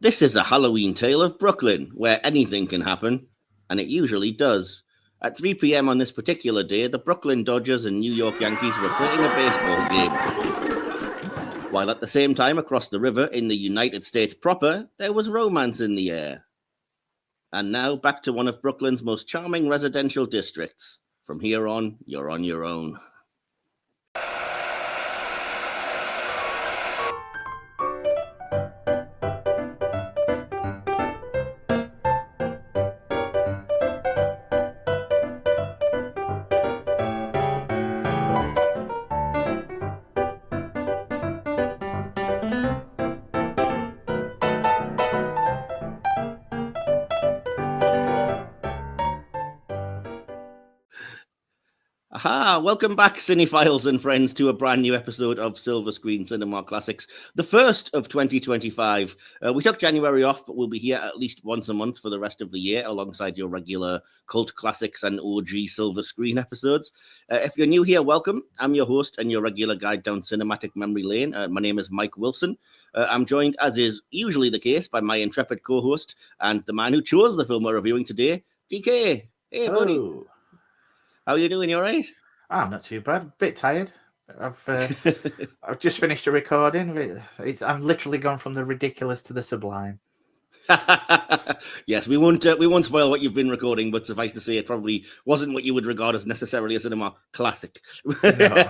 This is a Halloween tale of Brooklyn, where anything can happen, and it usually does. At 3 p.m. on this particular day, the Brooklyn Dodgers and New York Yankees were playing a baseball game. While at the same time, across the river in the United States proper, there was romance in the air. And now, back to one of Brooklyn's most charming residential districts. From here on, you're on your own. Aha, welcome back, cinephiles and friends, to a brand new episode of Silver Screen Cinema Classics, the first of 2025. We took January off, but we'll be here at least once a month for the rest of the year, alongside your regular cult classics and OG Silver Screen episodes. If you're new here, welcome. I'm your host and your regular guide down cinematic memory lane. My name is Mike Wilson. I'm joined, as is usually the case, by my intrepid co-host and the man who chose the film we're reviewing today, DK. Hey, Hello. buddy. How are you doing? You all right? I'm not too bad. A bit tired. I've just finished a recording. I'm literally gone from the ridiculous to the sublime. Yes, we won't spoil what you've been recording, but suffice to say, it probably wasn't what you would regard as necessarily a cinema classic. No.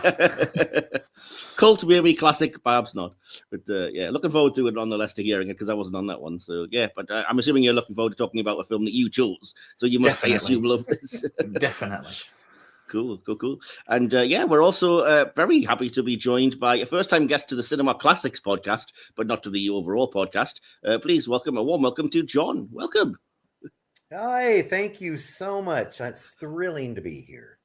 Cult maybe, classic perhaps not. But yeah, looking forward to it nonetheless, to hearing it, because I wasn't on that one. So yeah, but I'm assuming you're looking forward to talking about a film that you chose. So you must, I assume, love this. Definitely. Cool. And yeah, we're also very happy to be joined by a first-time guest to the Cinema Classics podcast, but not to the overall podcast. Please a warm welcome to John. Welcome. Hi, thank you so much. It's thrilling to be here.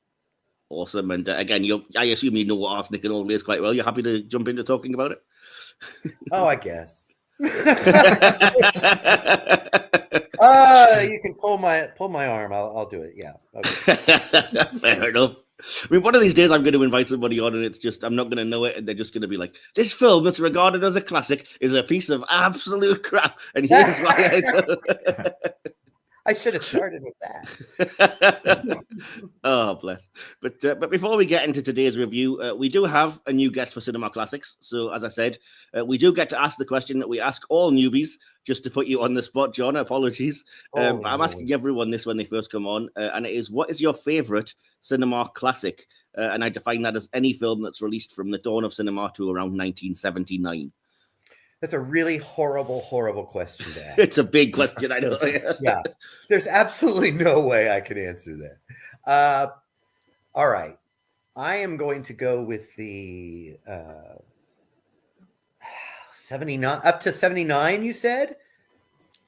Awesome. And again, I assume you know Arsenic and Old Lace quite well. You're happy to jump into talking about it? Oh, I guess. You can pull my arm. I'll do it. Yeah. Okay. Fair enough. I mean, one of these days I'm going to invite somebody on, and it's just I'm not going to know it, and they're just going to be like, "This film that's regarded as a classic is a piece of absolute crap," and here's why. I should have started with that. Oh, bless. But before we get into today's review, we do have a new guest for Cinema Classics. So, as I said, we do get to ask the question that we ask all newbies, just to put you on the spot, John. Apologies. I'm asking everyone this when they first come on, and it is, what is your favourite cinema classic? And I define that as any film that's released from the dawn of cinema to around 1979. That's a really horrible question to ask. It's a big question, I know. Yeah, there's absolutely no way I can answer that. All right. I am going to go with the 79, up to 79, you said?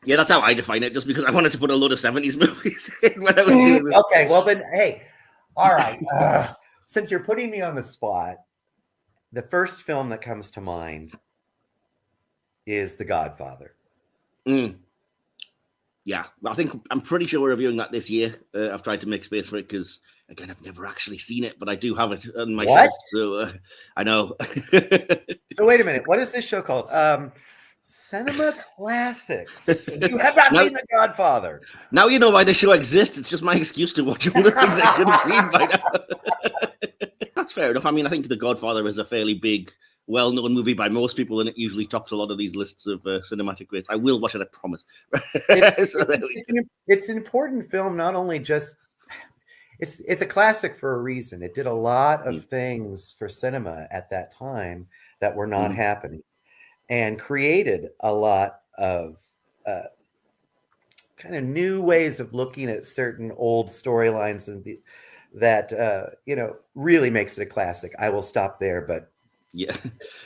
Yeah, that's how I define it, just because I wanted to put a load of 70s movies in when I was doing this. Okay, well then, hey, all right. Since you're putting me on the spot, the first film that comes to mind is The Godfather. Yeah, I'm pretty sure we're reviewing that this year. I've tried to make space for it because, again, I've never actually seen it, but I do have it on my shelf. So I know. So wait a minute. What is this show called? Cinema Classics. You have not seen The Godfather. Now you know why the show exists. It's just my excuse to watch all the things I could have seen by now. That's fair enough. I mean, I think The Godfather is a fairly big, well-known movie by most people, and it usually tops a lot of these lists of cinematic greats. I will watch it, I promise. It's an important film, not only just... It's a classic for a reason. It did a lot of things for cinema at that time that were not happening, and created a lot of kind of new ways of looking at certain old storylines, and that really makes it a classic. I will stop there, but yeah,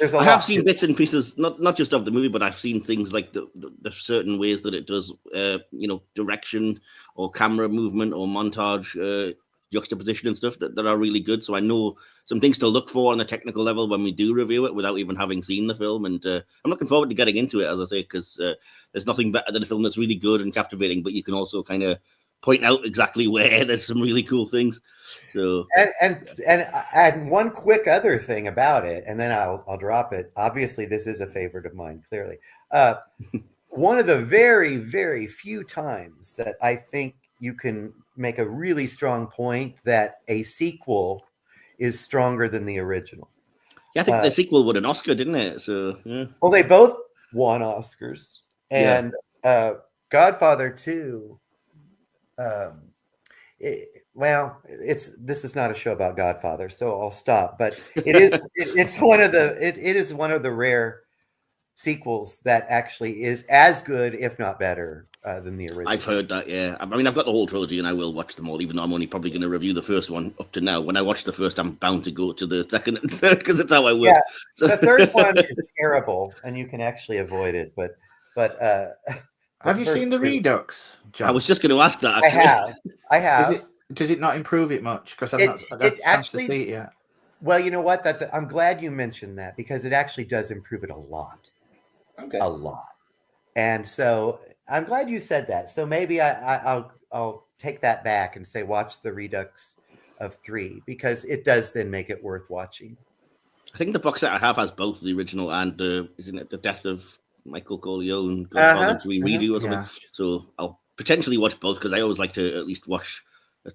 I have seen bits and pieces, not just of the movie, but I've seen things like the certain ways that it does, direction or camera movement or montage, juxtaposition and stuff that are really good. So I know some things to look for on the technical level when we do review it without even having seen the film. And I'm looking forward to getting into it, as I say, because there's nothing better than a film that's really good and captivating, but you can also kind of point out exactly where there's some really cool things. So and one quick other thing about it, and then I'll drop it. Obviously, this is a favorite of mine. Clearly, one of the very, very few times that I think you can make a really strong point that a sequel is stronger than the original. Yeah, I think the sequel won an Oscar, didn't it? So, yeah. Well, they both won Oscars, and Godfather 2. This is not a show about Godfather, so I'll stop. But it is it is one of the rare sequels that actually is as good, if not better, than the original. I've heard that. Yeah, I mean, I've got the whole trilogy, and I will watch them all. Even though I'm only probably going to review the first one up to now. When I watch the first, I'm bound to go to the second and third because it's how I work. Yeah, so. The third one is terrible, and you can actually avoid it. But have you seen the Redux, John? I was just going to ask that. Actually. I have. Does it not improve it much? Because I've not had a chance to see it yet. Well, you know what? I'm glad you mentioned that because it actually does improve it a lot. Okay. A lot. And so I'm glad you said that. So maybe I'll take that back and say watch the Redux of 3 because it does then make it worth watching. I think the box set I have has both the original and isn't it the Death of Michael Corleone Godfather 3 redo or something. Yeah. So I'll potentially watch both because I always like to at least watch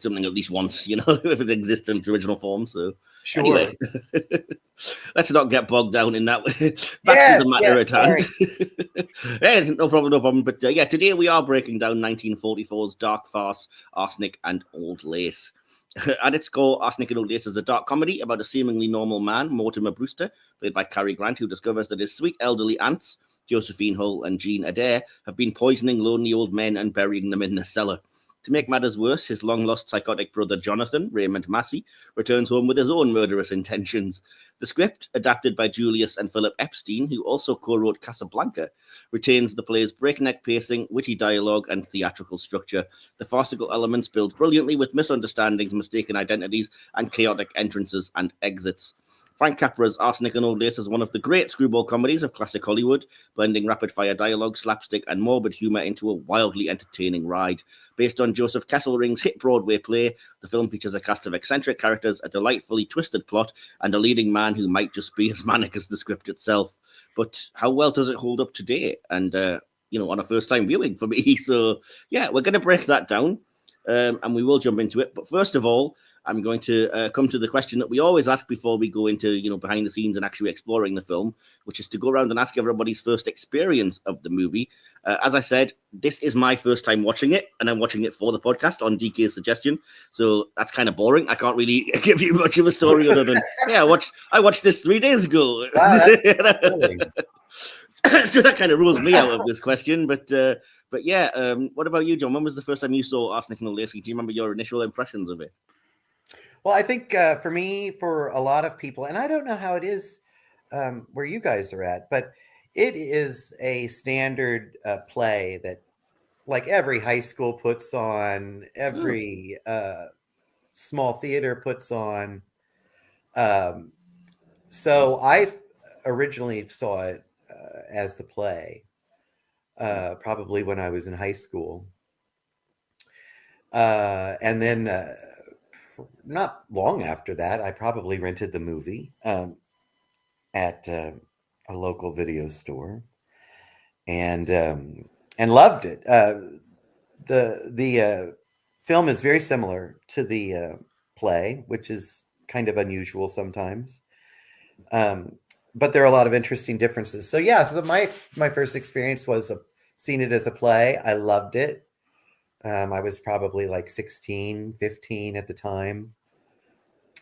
something at least once, you know, if it exists in its original form. So sure. Anyway, let's not get bogged down in that. Back to the matter at hand. Yeah, no problem. But today we are breaking down 1944's dark farce, Arsenic and Old Lace. At its core, Arsenic and Old Lace is a dark comedy about a seemingly normal man, Mortimer Brewster, played by Cary Grant, who discovers that his sweet elderly aunts, Josephine Hull and Jean Adair, have been poisoning lonely old men and burying them in the cellar. To make matters worse, his long-lost psychotic brother Jonathan, Raymond Massey, returns home with his own murderous intentions. The script, adapted by Julius and Philip Epstein, who also co-wrote Casablanca, retains the play's breakneck pacing, witty dialogue, and theatrical structure. The farcical elements build brilliantly with misunderstandings, mistaken identities, and chaotic entrances and exits. Frank Capra's Arsenic and Old Lace is one of the great screwball comedies of classic Hollywood, blending rapid-fire dialogue, slapstick, and morbid humour into a wildly entertaining ride. Based on Joseph Kesselring's hit Broadway play, the film features a cast of eccentric characters, a delightfully twisted plot, and a leading man who might just be as manic as the script itself. But how well does it hold up today? And, on a first-time viewing for me. So, we're going to break that down, and we will jump into it. But first of all, I'm going to come to the question that we always ask before we go into, behind the scenes and actually exploring the film, which is to go around and ask everybody's first experience of the movie. As I said, this is my first time watching it, and I'm watching it for the podcast on DK's suggestion. So that's kind of boring. I can't really give you much of a story other than, I watched this 3 days ago. Wow, so that kind of rules me out of this question. But what about you, John? When was the first time you saw Arsenic and Old Lace? Do you remember your initial impressions of it? Well, I think for me, for a lot of people, and I don't know how it is where you guys are at, but it is a standard play that like every high school puts on, every small theater puts on. So I originally saw it as the play, probably when I was in high school. And then not long after that, I probably rented the movie at a local video store and loved it. The film is very similar to the play, which is kind of unusual sometimes. But there are a lot of interesting differences. So my first experience was seeing it as a play. I loved it. I was probably like 16, 15 at the time,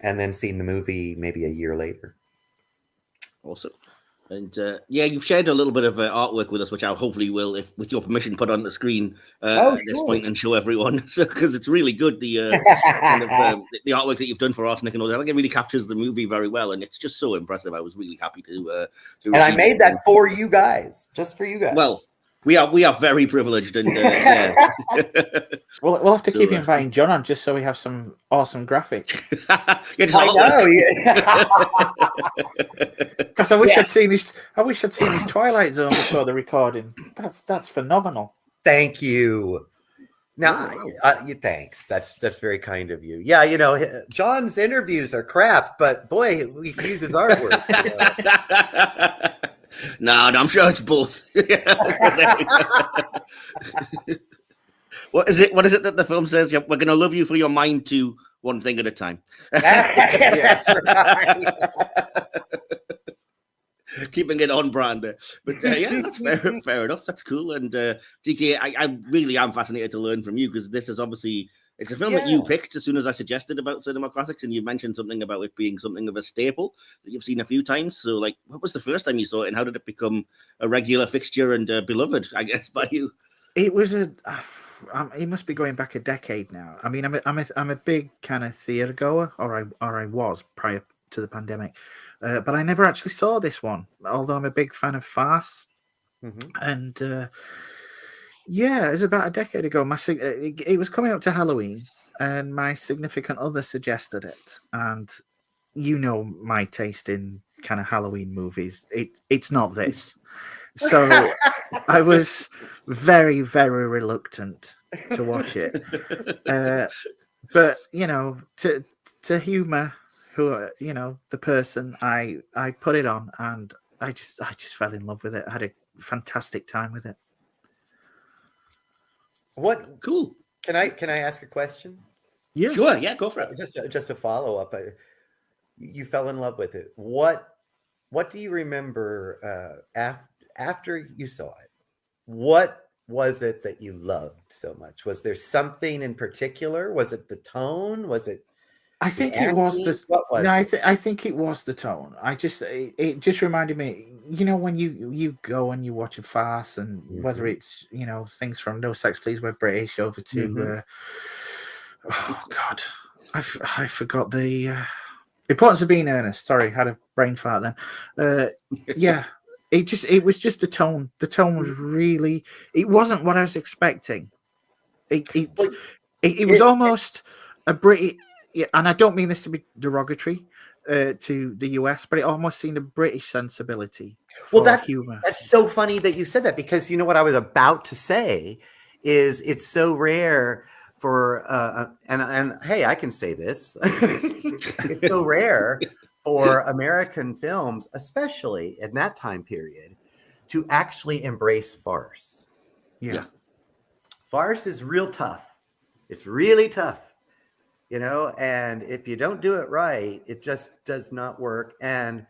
and then seeing the movie maybe a year later. Awesome. And you've shared a little bit of artwork with us, which I hopefully will, if with your permission, put on the screen at this point and show everyone. So, because it's really good, the the artwork that you've done for Arsenic and all that. I think it really captures the movie very well, and it's just so impressive. I was really happy to and I made that for you guys, just for you guys. Well, we are very privileged, and we'll have to keep inviting John on just so we have some awesome graphics. Because I wish I'd seen his Twilight Zone before the recording. That's phenomenal. Thank you. Now, thanks. That's very kind of you. Yeah, John's interviews are crap, but boy, we can use his artwork. No, I'm sure it's both. What is it? What is it that the film says? We're going to love you for your mind to one thing at a time. That's right. Keeping it on brand there. But yeah, that's fair enough. That's cool. And DK, I really am fascinated to learn from you, because this is obviously, it's a film that you picked as soon as I suggested about cinema classics, and you mentioned something about it being something of a staple that you've seen a few times. So, like, what was the first time you saw it, and how did it become a regular fixture and beloved, I guess, by you? It was it must be going back a decade now. I mean, I'm a big kind of theatre goer, or I was prior to the pandemic, but I never actually saw this one. Although I'm a big fan of farce, and yeah, it was about a decade ago. It was coming up to Halloween, and my significant other suggested it. And you know my taste in kind of Halloween movies. It's not this. So I was very, very reluctant to watch it. But, you know, to humour the person, I put it on, and I just fell in love with it. I had a fantastic time with it. What cool? Can I ask a question? Yeah, sure. Yeah, go for it. Just a follow up. You fell in love with it. What do you remember after you saw it? What was it that you loved so much? Was there something in particular? Was it the tone? Was it? I think it was the. What was? No, I think it was the tone. It just reminded me. You know, when you go and you watch a farce, and whether it's things from No Sex Please We're British over to oh God, I forgot the importance of being earnest. Sorry, had a brain fart then. Yeah. It was just the tone. The tone was really. It wasn't what I was expecting. It was almost a British, and I don't mean this to be derogatory to the US, but it almost seemed a British sensibility. Well, that's humor. That's so funny that you said that, because you know what I was about to say is it's so rare for and hey, I can say this. It's so rare for American films, especially in that time period, to actually embrace farce. Yeah. Farce is real tough. It's really tough, and if you don't do it right, it just does not work. And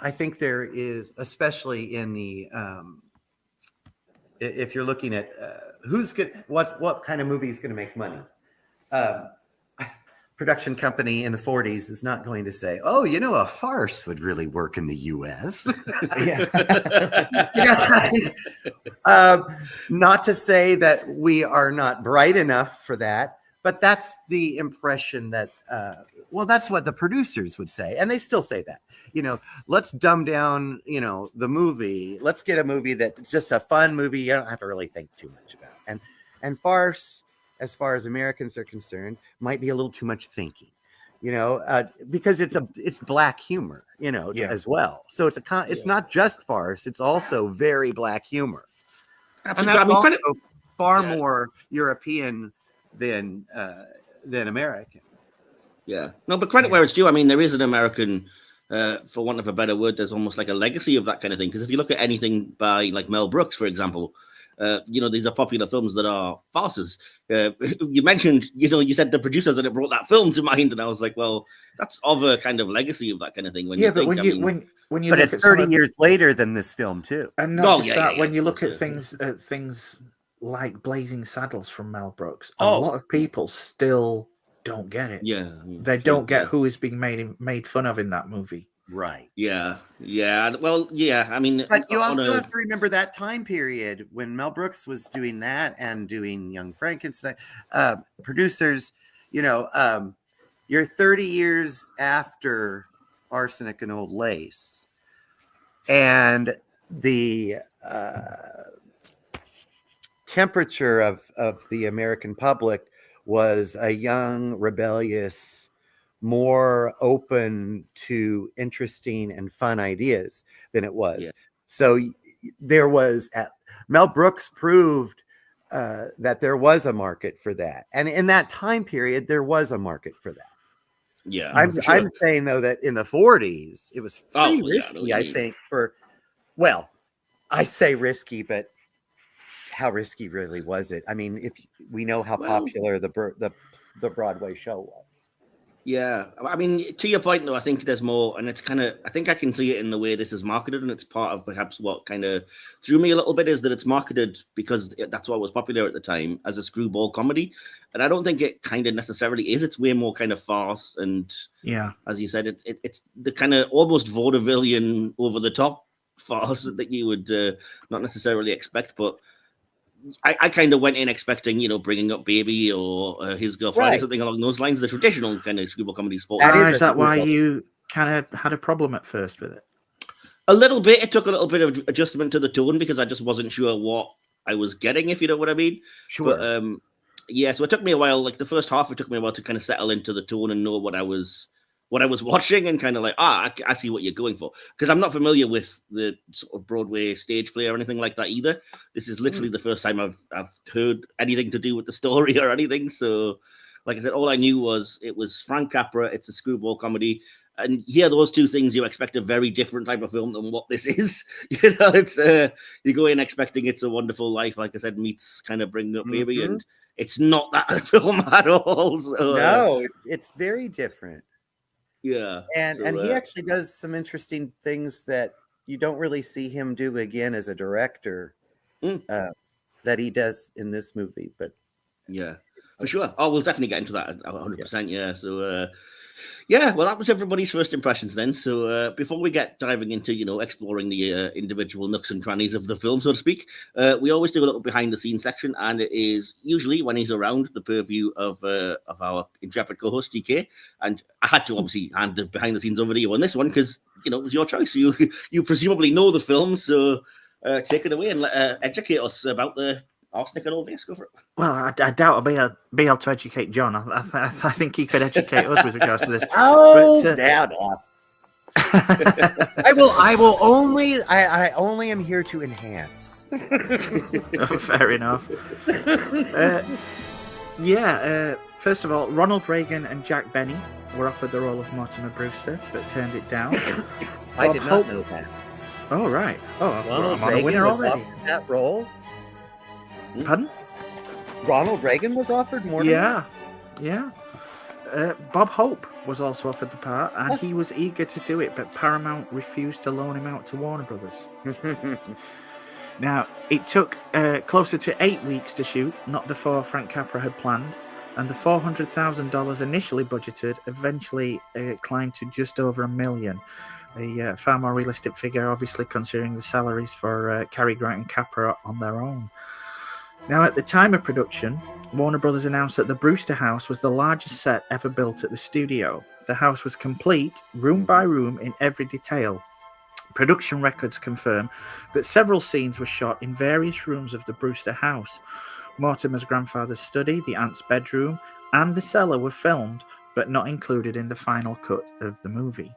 I think there is, especially in the, if you're looking at what kind of movie is going to make money, production company in the 40s is not going to say, oh, a farce would really work in the US. Not to say that we are not bright enough for that, but that's the impression that, that's what the producers would say. And they still say that, let's dumb down, the movie. Let's get a movie that's just a fun movie. You don't have to really think too much about. And farce, as far as Americans are concerned, might be a little too much thinking, because it's black humor, as well. So it's not just farce; it's also very black humor, and that's also far more European than American. Yeah, no, but credit where it's due. I mean, there is an American, for want of a better word, there's almost like a legacy of that kind of thing. Because if you look at anything by like Mel Brooks, for example. These are popular films that are farces. You mentioned, you said the producers that it brought that film to mind, and I was like, well, that's of a kind of legacy of that kind of thing. When but it's 30 years later than this film too. And not just that, when you look at things like Blazing Saddles from Mel Brooks, a lot of people still don't get it. Yeah, they don't get who is being made fun of in that movie. Right. Yeah. Well, yeah. I mean, but you also have to remember that time period when Mel Brooks was doing that and doing Young Frankenstein. Producers, you're 30 years after Arsenic and Old Lace, and the temperature of the American public was a young, rebellious, more open to interesting and fun ideas than it was. Yeah. So there was Mel Brooks proved that there was a market for that. And in that time period, there was a market for that. Yeah. I'm saying though, that in the 40s, it was pretty risky, I think, for Well, I say risky, but how risky really was it? I mean, if we know how popular the Broadway show was. Yeah, I mean, to your point, though, I think there's more, and it's kind of, I think I can see it in the way this is marketed, and it's part of perhaps what kind of threw me a little bit is that it's marketed because that's what was popular at the time as a screwball comedy, and I don't think it kind of necessarily is. It's way more kind of farce, and as you said, it's the kind of almost vaudevillian, over the top farce that you would not necessarily expect, but. I kind of went in expecting, bringing up Baby or His Girlfriend or something along those lines, the traditional kind of screwball comedy sport. Is that why you kind of had a problem at first with it? A little bit. It took a little bit of adjustment to the tone because I just wasn't sure what I was getting, if you know what I mean. Sure. But, so it took me a while. Like the first half, it took me a while to kind of settle into the tone and know what I was watching, and kind of like, I see what you're going for, because I'm not familiar with the sort of Broadway stage play or anything like that either. This is literally the first time I've heard anything to do with the story or anything. So, like I said, all I knew was it was Frank Capra. It's a screwball comedy, and here those two things, you expect a very different type of film than what this is. It's you go in expecting It's a Wonderful Life, like I said, meets kind of Bring Up Baby, and it's not that film at all. So, no, it's very different. Yeah, and he actually does some interesting things that you don't really see him do again as a director that he does in this movie. But yeah, for sure. Oh, we'll definitely get into that 100%. Yeah. So well, that was everybody's first impressions then. So before we get diving into exploring the individual nooks and crannies of the film, so to speak, we always do a little behind the scenes section, and it is usually, when he's around, the purview of our intrepid co-host DK. And I had to obviously hand the behind the scenes over to you on this one because it was your choice. You presumably know the film, so take it away and educate us about the Arsenic and Old Lace. Go for it. Well, I doubt I'll be able to educate John. I think he could educate us with regards to this. I will only. I only am here to enhance. Fair enough. First of all, Ronald Reagan and Jack Benny were offered the role of Mortimer Brewster, but turned it down. I did not know that. Oh right. Oh, Ronald I'm on a Reagan winner was already. offered that role. Pardon? Ronald Reagan was offered Mortimer? Yeah. Bob Hope was also offered the part, and he was eager to do it, but Paramount refused to loan him out to Warner Brothers. Now, it took closer to 8 weeks to shoot, not before Frank Capra had planned, and the $400,000 initially budgeted eventually climbed to just over $1 million. A far more realistic figure, obviously, considering the salaries for Cary Grant and Capra on their own. Now, at the time of production, Warner Brothers announced that the Brewster house was the largest set ever built at the studio. The house was complete, room by room, in every detail. Production records confirm that several scenes were shot in various rooms of the Brewster house. Mortimer's grandfather's study, the aunt's bedroom, and the cellar were filmed, but not included in the final cut of the movie.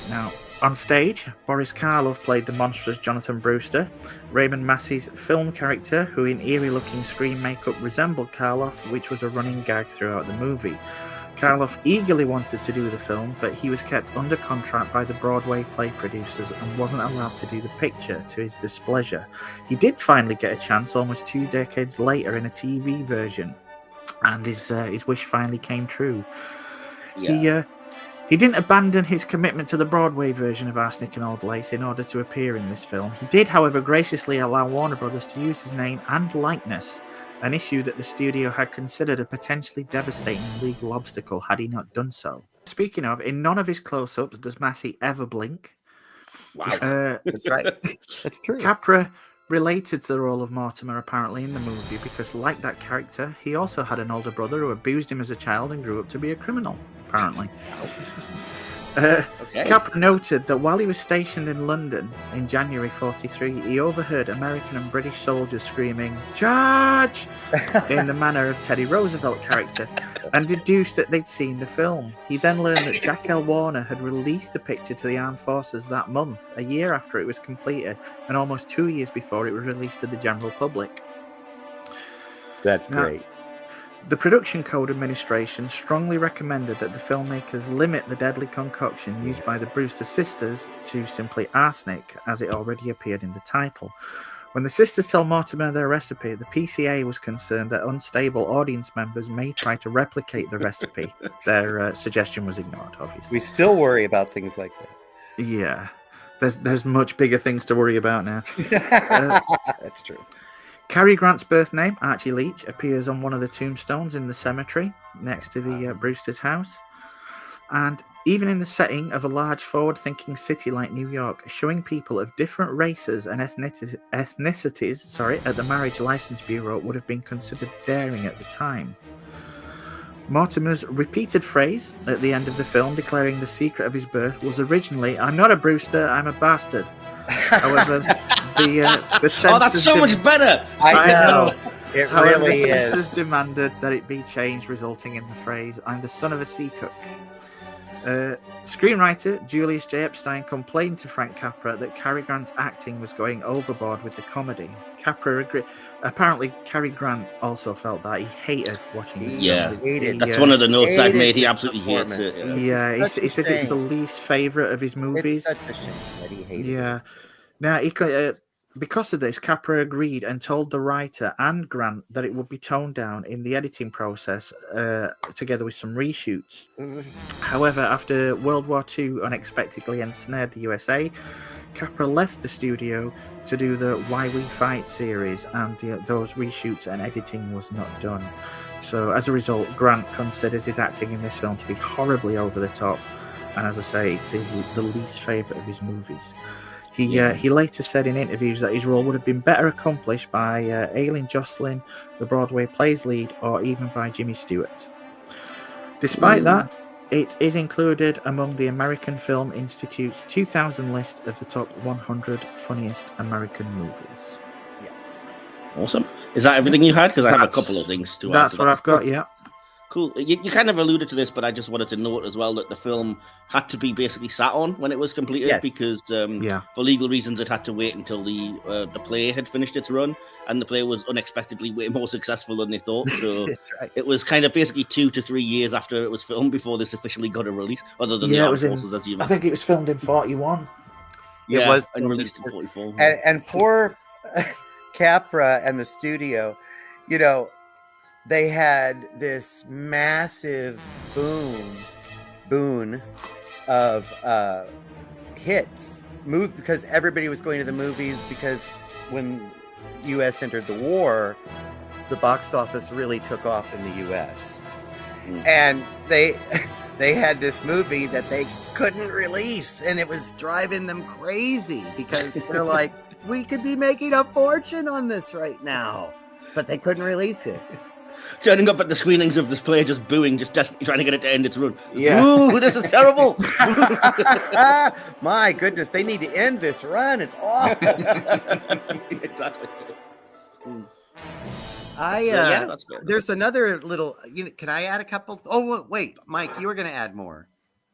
Now, on stage, Boris Karloff played the monstrous Jonathan Brewster, Raymond Massey's film character, who in eerie-looking screen makeup resembled Karloff, which was a running gag throughout the movie. Karloff eagerly wanted to do the film, but he was kept under contract by the Broadway play producers and wasn't allowed to do the picture, to his displeasure. He did finally get a chance almost 2 decades later in a TV version, and his wish finally came true. Yeah. He didn't abandon his commitment to the Broadway version of Arsenic and Old Lace in order to appear in this film. He did, however, graciously allow Warner Brothers to use his name and likeness, an issue that the studio had considered a potentially devastating legal obstacle had he not done so. Speaking of, in none of his close-ups does Massey ever blink. Wow. That's right. That's true. Capra related to the role of Mortimer apparently in the movie because, like that character, he also had an older brother who abused him as a child and grew up to be a criminal, apparently. Capra noted that while he was stationed in London in January 1943, he overheard American and British soldiers screaming, "Charge!" in the manner of Teddy Roosevelt's character, and deduced that they'd seen the film. He then learned that Jack L. Warner had released the picture to the armed forces that month, a year after it was completed, and almost 2 years before it was released to the general public. That's great. The Production Code Administration strongly recommended that the filmmakers limit the deadly concoction used by the Brewster sisters to simply arsenic, as it already appeared in the title. When the sisters tell Mortimer their recipe, the PCA was concerned that unstable audience members may try to replicate the recipe. Their suggestion was ignored, obviously. We still worry about things like that. Yeah, there's much bigger things to worry about now. That's true. Cary Grant's birth name, Archie Leach, appears on one of the tombstones in the cemetery next to the Brewster's house. And even in the setting of a large forward-thinking city like New York, showing people of different races and ethnicities at the Marriage License Bureau would have been considered daring at the time. Mortimer's repeated phrase at the end of the film declaring the secret of his birth was originally, "I'm not a Brewster, I'm a bastard." However, the censors... Oh, that's so much better! I know. It However, really the is. censors demanded that it be changed, resulting in the phrase, "I'm the son of a sea cook." Screenwriter Julius J. Epstein complained to Frank Capra that Cary Grant's acting was going overboard with the comedy. Capra agreed. Apparently, Cary Grant also felt that. He hated watching this film. That's one of the notes I've made. He absolutely hates it. Yeah, he says it's the least favourite of his movies. It's such a shame that he hated it. Now, because of this, Capra agreed and told the writer and Grant that it would be toned down in the editing process, together with some reshoots. However, after World War II unexpectedly ensnared the USA, Capra left the studio to do the Why We Fight series, and those reshoots and editing was not done. So, as a result, Grant considers his acting in this film to be horribly over the top, and as I say, it's the least favourite of his movies. He later said in interviews that his role would have been better accomplished by Aileen Jocelyn, the Broadway play's lead, or even by Jimmy Stewart. Despite that, it is included among the American Film Institute's 2000 list of the top 100 funniest American movies. Yeah. Awesome. Is that everything you had? Because I have a couple of things to add. That's what I've got, yeah. Cool. You kind of alluded to this, but I just wanted to note as well that the film had to be basically sat on when it was completed because for legal reasons it had to wait until the play had finished its run, and the play was unexpectedly way more successful than they thought. So it was kind of basically 2 to 3 years after it was filmed before this officially got a release, other than the Armed Forces, as you mentioned. I think it was filmed in 41. Yeah, it was and released in 44. And poor Capra and the studio, they had this massive boon of hits because everybody was going to the movies, because when U.S. entered the war, the box office really took off in the U.S. And they had this movie that they couldn't release, and it was driving them crazy because they're like, we could be making a fortune on this right now, but they couldn't release it. Turning up at the screenings of this play, just booing, just desperately trying to get it to end its run. Yeah. Ooh, this is terrible. My goodness, they need to end this run. It's awful. Exactly. That's good. There's another little, can I add a couple? Oh, wait, Mike, you were going to add more.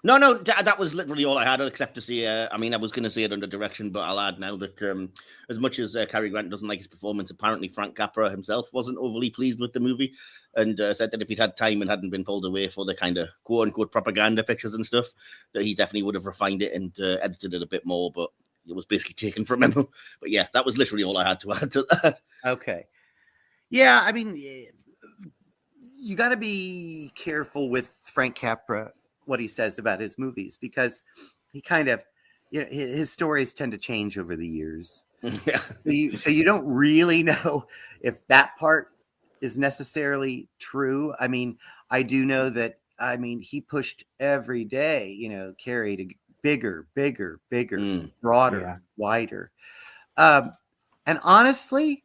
No, that was literally all I had, except to say, I was going to say it under direction, but I'll add now that as much as Cary Grant doesn't like his performance, apparently Frank Capra himself wasn't overly pleased with the movie, and said that if he'd had time and hadn't been pulled away for the kind of quote-unquote propaganda pictures and stuff, that he definitely would have refined it and edited it a bit more, but it was basically taken from him. But yeah, that was literally all I had to add to that. Okay. Yeah, you got to be careful with Frank Capra, what he says about his movies, because he kind of, his stories tend to change over the years. Yeah. So you don't really know if that part is necessarily true. I do know that, he pushed every day, Cary to bigger, broader, wider. And honestly,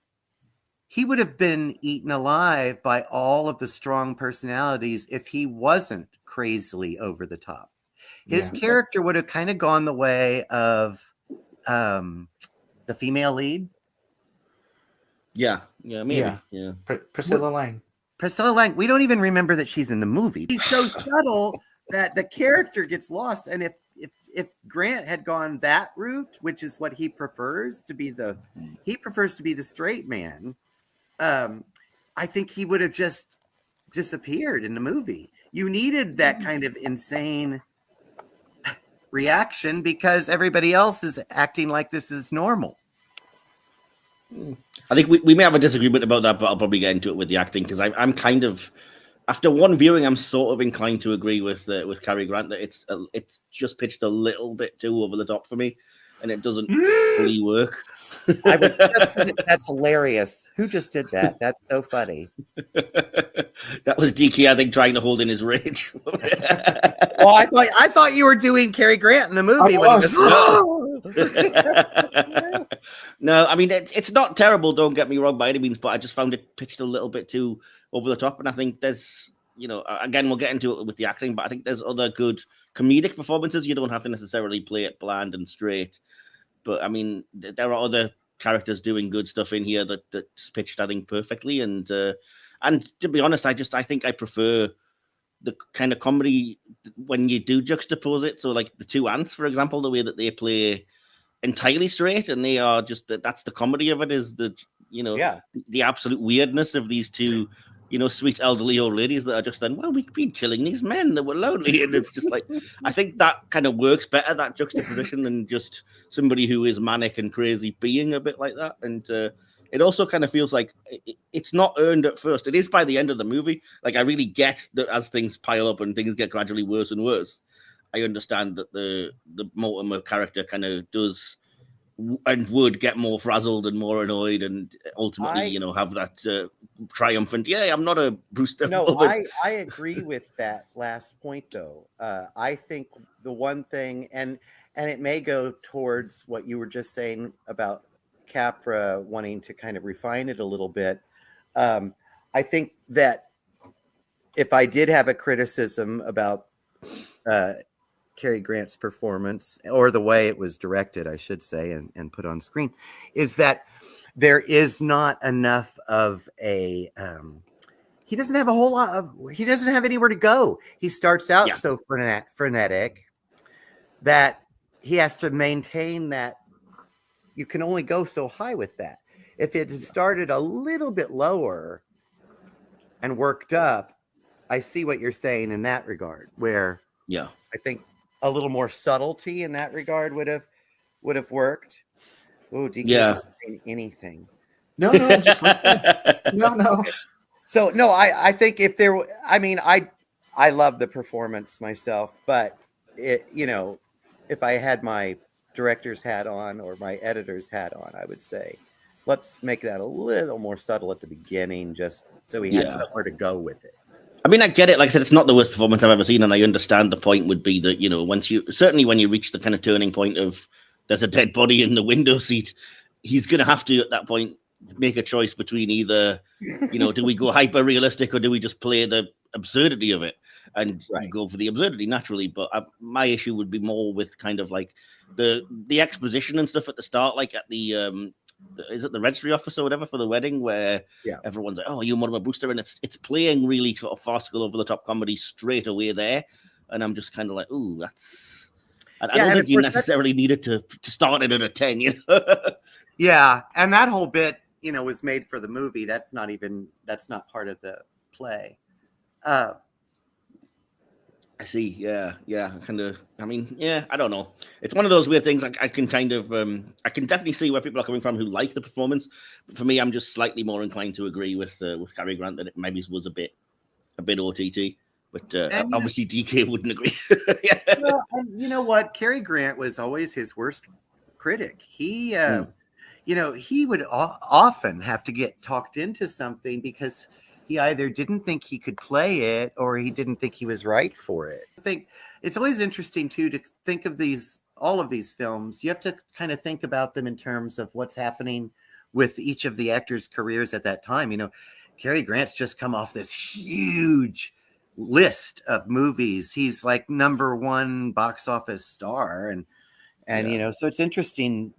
he would have been eaten alive by all of the strong personalities if he wasn't crazily over the top. His character would have kind of gone the way of the female lead. Yeah, maybe. Yeah. Priscilla Lang. Priscilla Lang. We don't even remember that she's in the movie. He's so subtle that the character gets lost. And if Grant had gone that route, which is what he prefers to be the straight man, I think he would have just disappeared in the movie. You needed that kind of insane reaction because everybody else is acting like this is normal. I think we may have a disagreement about that, but I'll probably get into it with the acting because I'm kind of, after one viewing, I'm sort of inclined to agree with Cary Grant that it's just pitched a little bit too over the top for me, and it doesn't fully work. I was just thinking, that's hilarious. Who just did that? That's so funny. That was DK, I think, trying to hold in his rage. Well, I thought you were doing Cary Grant in the movie. No, I mean it's not terrible. Don't get me wrong by any means, but I just found it pitched a little bit too over the top, and I think there's, again, we'll get into it with the acting, but I think there's other good comedic performances. You don't have to necessarily play it bland and straight. But I mean, there are other characters doing good stuff in here that's pitched, I think, perfectly. And to be honest, I think I prefer the kind of comedy when you do juxtapose it. So, like the two ants, for example, the way that they play entirely straight, and they are just that's the comedy of it, is the the absolute weirdness of these two. Sweet elderly old ladies that are just then, well, we've been killing these men that were lonely. And it's just like, I think that kind of works better, that juxtaposition, than just somebody who is manic and crazy being a bit like that. And it also kind of feels like it's not earned at first. It is by the end of the movie. Like, I really get that as things pile up and things get gradually worse and worse, I understand that the Mortimer character kind of does and would get more frazzled and more annoyed, and ultimately, have that triumphant, I'm not a Brewster. No, I agree with that last point, though. I think the one thing, and it may go towards what you were just saying about Capra wanting to kind of refine it a little bit. I think that if I did have a criticism about Cary Grant's performance, or the way it was directed, I should say, and put on screen, is that there is not enough of a he doesn't have a whole lot of, he doesn't have anywhere to go. He starts out so frenetic that he has to maintain that you can only go so high with that. If it had started a little bit lower and worked up, I see what you're saying in that regard, where I think a little more subtlety in that regard would have worked. Oh, DK isn't saying anything. No, just listen. No. So no, I think if there, I mean, I love the performance myself, but it, if I had my director's hat on or my editor's hat on, I would say, let's make that a little more subtle at the beginning, just so he has somewhere to go with it. I mean, I get it. Like I said, it's not the worst performance I've ever seen, and I understand the point would be that, when you reach the kind of turning point of there's a dead body in the window seat, he's going to have to, at that point, make a choice between either, do we go hyper realistic or do we just play the absurdity of it? And you go for the absurdity naturally. But my issue would be more with kind of like the exposition and stuff at the start, like at the is it the registry office or whatever for the wedding, where everyone's like, oh, you're Mortimer Brewster, and it's playing really sort of farcical, over the top comedy straight away there, and I'm just kind of like, ooh, that's. I don't think you necessarily needed to start it at a 10, Yeah, and that whole bit, was made for the movie. That's not part of the play. I see. Yeah. Kind of. I mean, I don't know. It's one of those weird things. I can kind of, I can definitely see where people are coming from who like the performance. But for me, I'm just slightly more inclined to agree with Cary Grant that it maybe was a bit OTT. But obviously, DK wouldn't agree. Well, and you know what? Cary Grant was always his worst critic. He, he would often have to get talked into something because he either didn't think he could play it or he didn't think he was right for it. I think it's always interesting, too, to think of all of these films. You have to kind of think about them in terms of what's happening with each of the actors' careers at that time. Cary Grant's just come off this huge list of movies. He's like #1 box office star. And so it's interesting.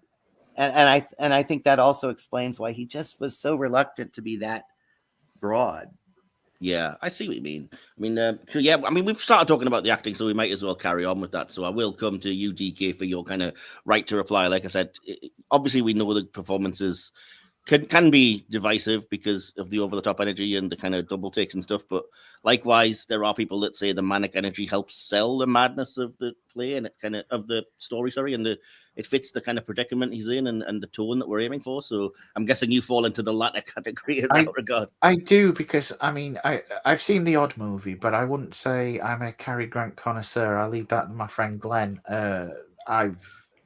And I think that also explains why he just was so reluctant to be that broad. Yeah, I see what you mean. I mean, we've started talking about the acting, so we might as well carry on with that. So I will come to you, DK, for your kind of right to reply. Like I said, obviously we know the performances can be divisive because of the over-the-top energy and the kind of double takes and stuff. But likewise, there are people that say the manic energy helps sell the madness of the play and it kind of the story, and it fits the kind of predicament he's in and the tone that we're aiming for. So I'm guessing you fall into the latter category in that regard. I do, because I mean I've seen the odd movie, but I wouldn't say I'm a Cary Grant connoisseur. I'll leave that to my friend Glenn.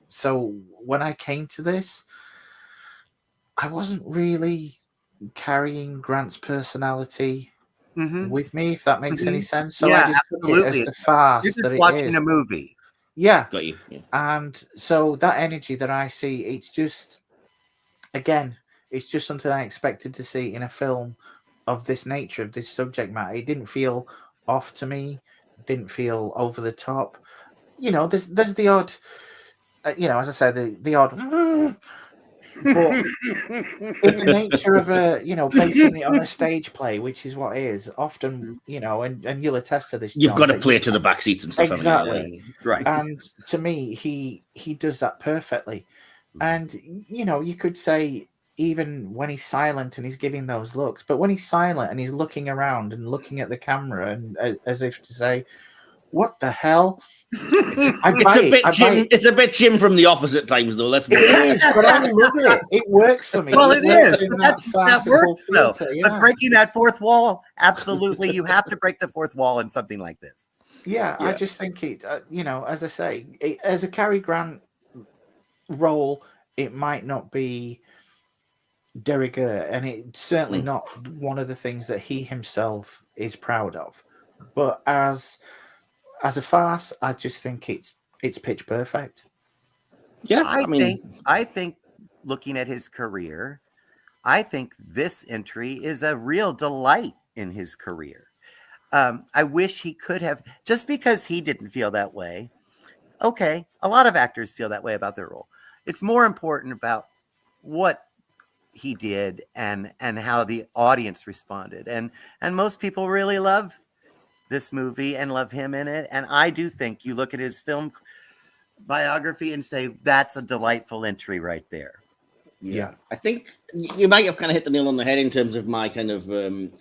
So when I came to this, I wasn't really carrying Grant's personality with me, if that makes any sense. So I just took it as the farce. You're just watching a movie. Yeah. Got you. Yeah. And so that energy that I see, it's just, again, it's just something I expected to see in a film of this nature, of this subject matter. It didn't feel off to me, didn't feel over the top. You know, there's the odd, as I said, the odd. But in the nature of basing it on a stage play, which is what it is, often, and you'll attest to this, You've John, got to play to the back seats and stuff. Exactly. Right. And to me, he does that perfectly. And, you could say, even when he's silent and he's giving those looks, but when he's silent and he's looking around and looking at the camera and as if to say, what the hell? It's a bit Jim from The Office at times, though. Let's be honest. It is, but I love it. It works for me. Well, it is. But that works, though. Yeah. But breaking that fourth wall, absolutely, you have to break the fourth wall in something like this. Yeah, I just think it. As I say, as a Cary Grant role, it might not be de rigueur, and it's certainly not one of the things that he himself is proud of. But as a farce, I just think it's pitch perfect. Yeah, I think looking at his career, I think this entry is a real delight in his career. I wish he could have, just because he didn't feel that way. Okay, a lot of actors feel that way about their role. It's more important about what he did and how the audience responded. And most people really love this movie and love him in it. And I do think you look at his film biography and say, that's a delightful entry right there. Yeah. I think you might have kind of hit the nail on the head in terms of my kind of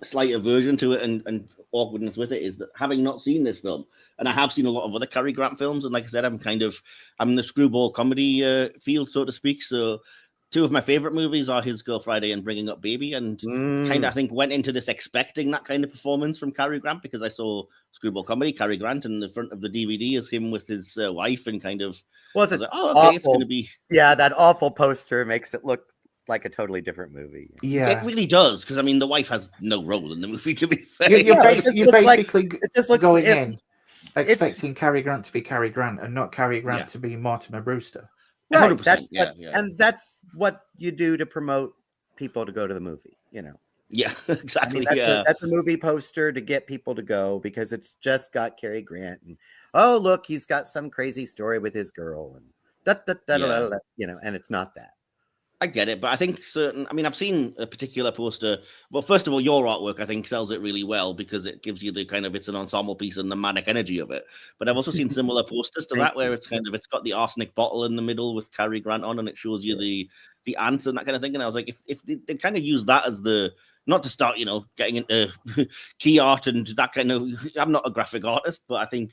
slight aversion to it and awkwardness with it, is that having not seen this film, and I have seen a lot of other Cary Grant films, and like I said, I'm in the screwball comedy field, so to speak. So two of my favorite movies are his Girl Friday and Bringing Up Baby, and kind of, I think, went into this expecting that kind of performance from Cary Grant, because I saw screwball comedy, Cary Grant, and the front of the DVD is him with his wife, and kind of, well, it's okay, it's going to be, that awful poster makes it look like a totally different movie. Yeah, it really does, because I mean, the wife has no role in the movie, to be fair. You're basically going in expecting it's Cary Grant to be Cary Grant and not Cary Grant to be Mortimer Brewster. Right. And that's what you do to promote people to go to the movie, Yeah, exactly. I mean, that's a movie poster to get people to go, because it's just got Cary Grant and, oh, look, he's got some crazy story with his girl and and it's not that. I get it, but I think I've seen a particular poster. Well, first of all, your artwork, I think, sells it really well, because it gives you the kind of, it's an ensemble piece and the manic energy of it. But I've also seen similar posters to that, where it's got the arsenic bottle in the middle with Cary Grant on, and it shows you the ants and that kind of thing. And I was like, if they kind of use that as not to start, getting into key art and that kind of, I'm not a graphic artist, but I think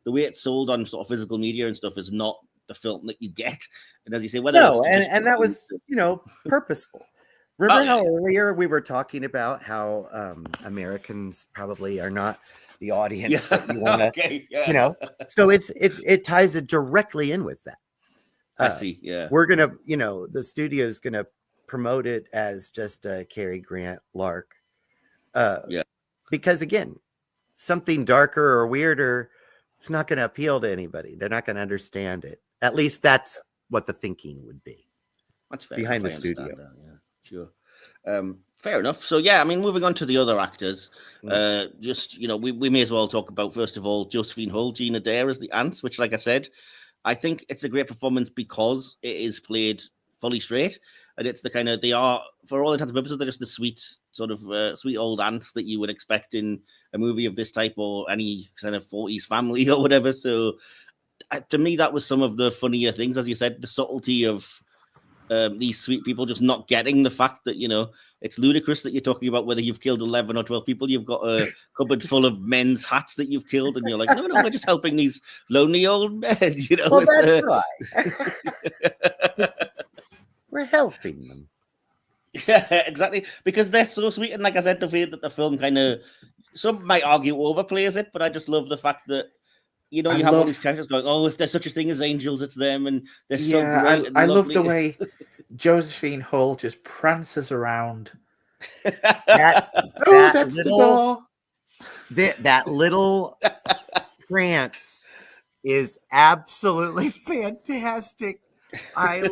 the way it's sold on sort of physical media and stuff is not the film that you get. And as you say, that was purposeful. Remember how earlier we were talking about how Americans probably are not the audience that you want to, so it ties it directly in with that. I see. Yeah, we're gonna, the studio's gonna promote it as just a Cary Grant lark. Because again, something darker or weirder, it's not going to appeal to anybody. They're not going to understand it. At least that's what the thinking would be. That's fair. Behind the studio. That, yeah, sure. Fair enough. So yeah, I mean, moving on to the other actors, we may as well talk about, first of all, Josephine Hull, Gina Dare as the ants, which, like I said, I think it's a great performance because it is played fully straight, and it's the kind of, they are, for all intents and purposes, they're just the sweet sort of sweet old ants that you would expect in a movie of this type or any kind of 40s family or whatever. So to me, that was some of the funnier things, as you said, the subtlety of these sweet people just not getting the fact that, you know, it's ludicrous that you're talking about whether you've killed 11 or 12 people. You've got a cupboard full of men's hats that you've killed, and you're like, no, we're just helping these lonely old men, you know. Well, that's right. We're helping them. Yeah, exactly. Because they're so sweet. And like I said, the way that the film kind of, some might argue overplays it, but I just love the fact that, you know, you have all these characters going, oh, if there's such a thing as angels, it's them. And they're so great and I love lovely. the way Josephine Hull just prances around. That's the door. That little prance is absolutely fantastic. I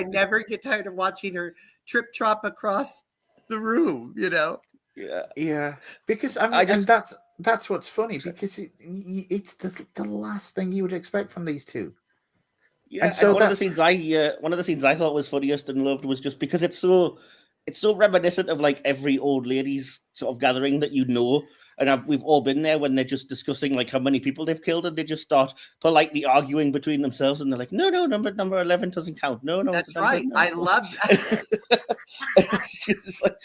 never get tired of watching her trip trot across the room, you know. Yeah, because I mean, and that's what's funny, because it's the last thing you would expect from these two. Yeah, and so one of the scenes I thought was funniest and loved was just because it's so reminiscent of like every old lady's sort of gathering that you know. And we've all been there when they're just discussing like how many people they've killed, and they just start politely arguing between themselves, and they're like, no, number 11 doesn't count. No, that's right. I love that. It's just like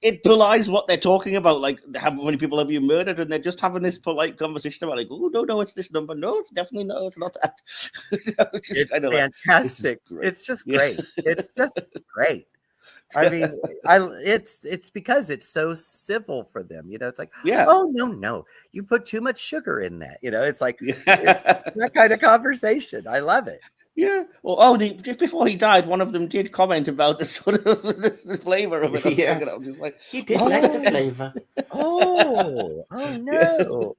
it belies what they're talking about. Like, how many people have you murdered? And they're just having this polite conversation about like, oh no, it's this number. No, it's definitely no, it's not that. It's fantastic. It's just great. It's just great. I mean, it's because it's so civil for them, you know. It's like, oh no, you put too much sugar in that, you know. It's like it's that kind of conversation. I love it. Yeah. Well, just before he died, one of them did comment about the sort of the flavor of it. Yes. I'm just like, he did like the flavor. Oh no.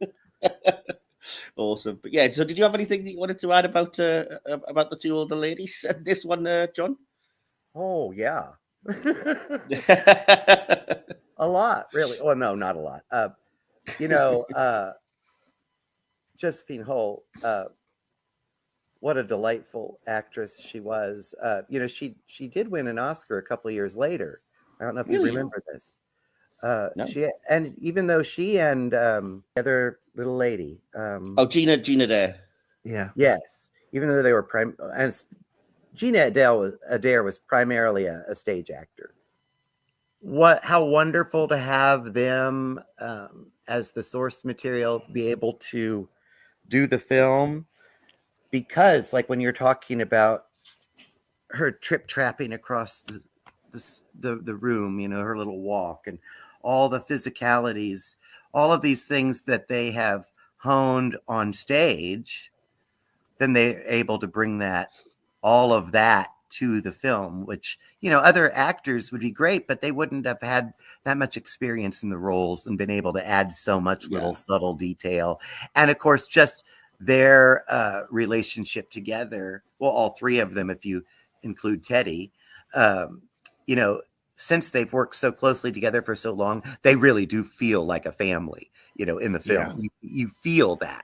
Awesome. But yeah, so did you have anything that you wanted to add about the two older ladies? This one, John? Oh yeah. A lot, really. Well, no, not a lot. You know, Josephine Hull, what a delightful actress she was. You know, she did win an Oscar a couple of years later. I don't know if you remember this. No. Even though she and the other little lady, Gina Adair. Yeah. Yes. Even though they were and Gina Adair was primarily a stage actor. How wonderful to have them as the source material, be able to do the film, because like when you're talking about her trip-trapping across the room, you know, her little walk and all the physicalities, all of these things that they have honed on stage, then they're able to bring all of that to the film, which, you know, other actors would be great, but they wouldn't have had that much experience in the roles and been able to add so much little subtle detail. And of course, just their relationship together, well, all three of them, if you include Teddy, you know, since they've worked so closely together for so long, they really do feel like a family, you know, in the film. Yeah. You feel that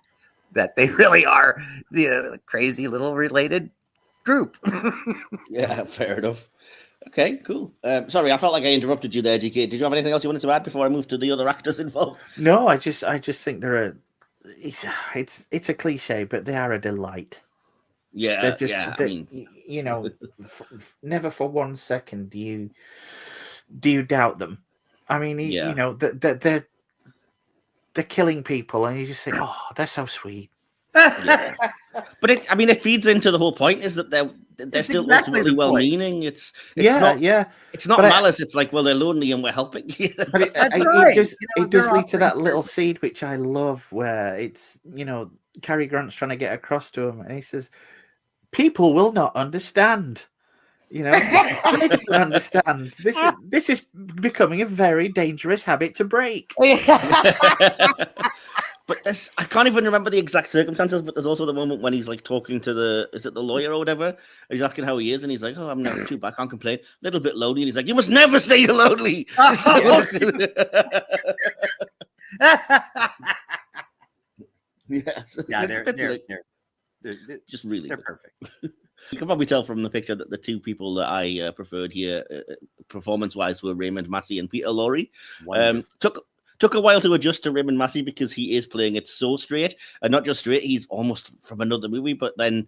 they really are the crazy little related group. Yeah, fair enough. Okay, cool. Sorry, I felt like I interrupted you there, DK. Did you have anything else you wanted to add before I move to the other actors involved? No, I just think it's a cliche, but they are a delight. Yeah, they're just, I mean, you know, never for 1 second do you doubt them. I mean, you know, they're killing people, and you just think, oh, they're so sweet. Yeah. But it feeds into the whole point, is that they're still exactly ultimately well-meaning. It's not malice. It's like, well, they're lonely and we're helping. But it does lead to that little seed, which I love, where it's, you know, Cary Grant's trying to get across to him, and he says, people will not understand. You know, they don't understand. This is becoming a very dangerous habit to break. But I can't even remember the exact circumstances, but there's also the moment when he's like talking to the lawyer or whatever, and he's asking how he is, and he's like, oh, I'm not too bad, I can't complain. A little bit lonely, and he's like, you must never say you're lonely. They're just really they're perfect. You can probably tell from the picture that the two people that I preferred here, performance-wise, were Raymond Massey and Peter Lorre. Took a while to adjust to Raymond Massey because he is playing it so straight, and not just straight, he's almost from another movie. But then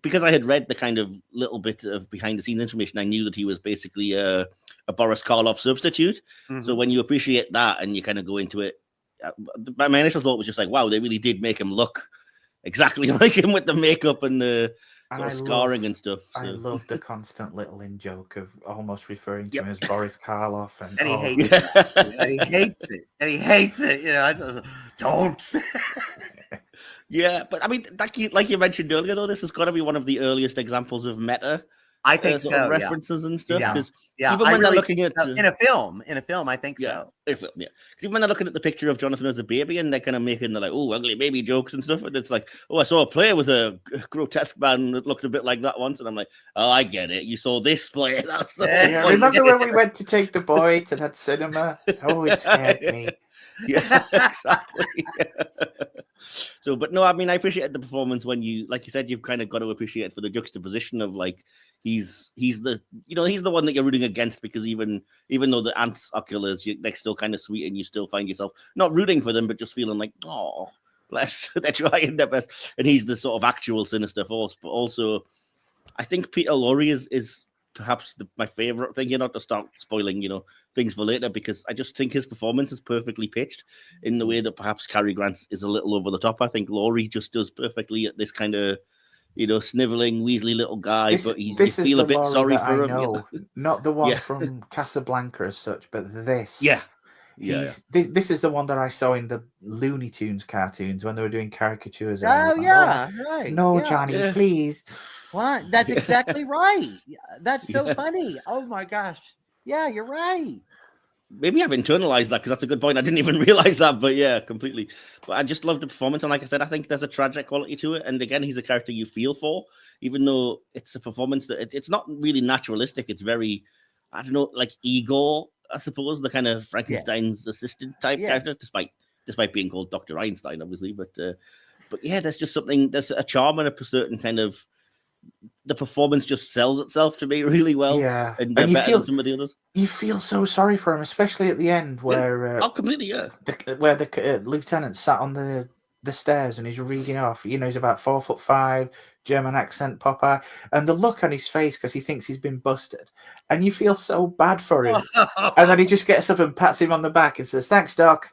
because I had read the kind of little bit of behind the scenes information, I knew that he was basically a Boris Karloff substitute. Mm-hmm. So when you appreciate that and you kind of go into it, my initial thought was just like, wow, they really did make him look exactly like him with the makeup and the scarring and stuff. So. I love the constant little in joke of almost referring to him as Boris Karloff, and he hates it. And he hates it. And he hates it. You know, don't. Yeah, but I mean, like you mentioned earlier, though, this has got to be one of the earliest examples of meta. I think so. References and stuff. Because even when they're looking at in a film, I think so. Because even when they're looking at the picture of Jonathan as a baby, and they're kind of making the ugly baby jokes and stuff, and it's like, I saw a play with a grotesque man that looked a bit like that once, and I'm like, oh, I get it. You saw this play. That's the remember when we went to take the boy to that cinema? Oh, it scared me. Yeah, exactly. So, but no, I mean, I appreciated the performance when like you said, you've kind of got to appreciate it for the juxtaposition of like he's the one that you're rooting against, because even though the ants are killers, they're still kind of sweet, and you still find yourself not rooting for them, but just feeling like, oh, bless, they're trying their best, and he's the sort of actual sinister force. But also, I think Peter Lorre is perhaps my favorite thing. Not to start spoiling, things for later, because I just think his performance is perfectly pitched in the way that perhaps Cary Grant is a little over the top. I think Lorre just does perfectly at this kind of, sniveling, weaselly little guy, but you feel a bit sorry for him. Not the one from Casablanca as such, but this. Yeah. This is the one that I saw in the Looney Tunes cartoons when they were doing caricatures. Right. No, Johnny, please. What? That's exactly right. That's so funny. Oh my gosh. Yeah, you're right. Maybe I've internalized that, because that's a good point. I didn't even realize that, but yeah, completely. But I just love the performance, and like I said, I think there's a tragic quality to it. And again, he's a character you feel for, even though it's a performance that it's not really naturalistic. It's very, I don't know, like Igor, I suppose, the kind of Frankenstein's assistant type character, despite being called Dr. Einstein, obviously. But yeah, there's just something. There's a charm and a certain kind of. The performance just sells itself to me really well. Yeah, and they're better than some of the others. You feel so sorry for him, especially at the end where completely, where the lieutenant sat on the stairs and he's reading off. He's about 4'5", German accent, Popeye, and the look on his face because he thinks he's been busted, and you feel so bad for him. And then he just gets up and pats him on the back and says, "Thanks, Doc."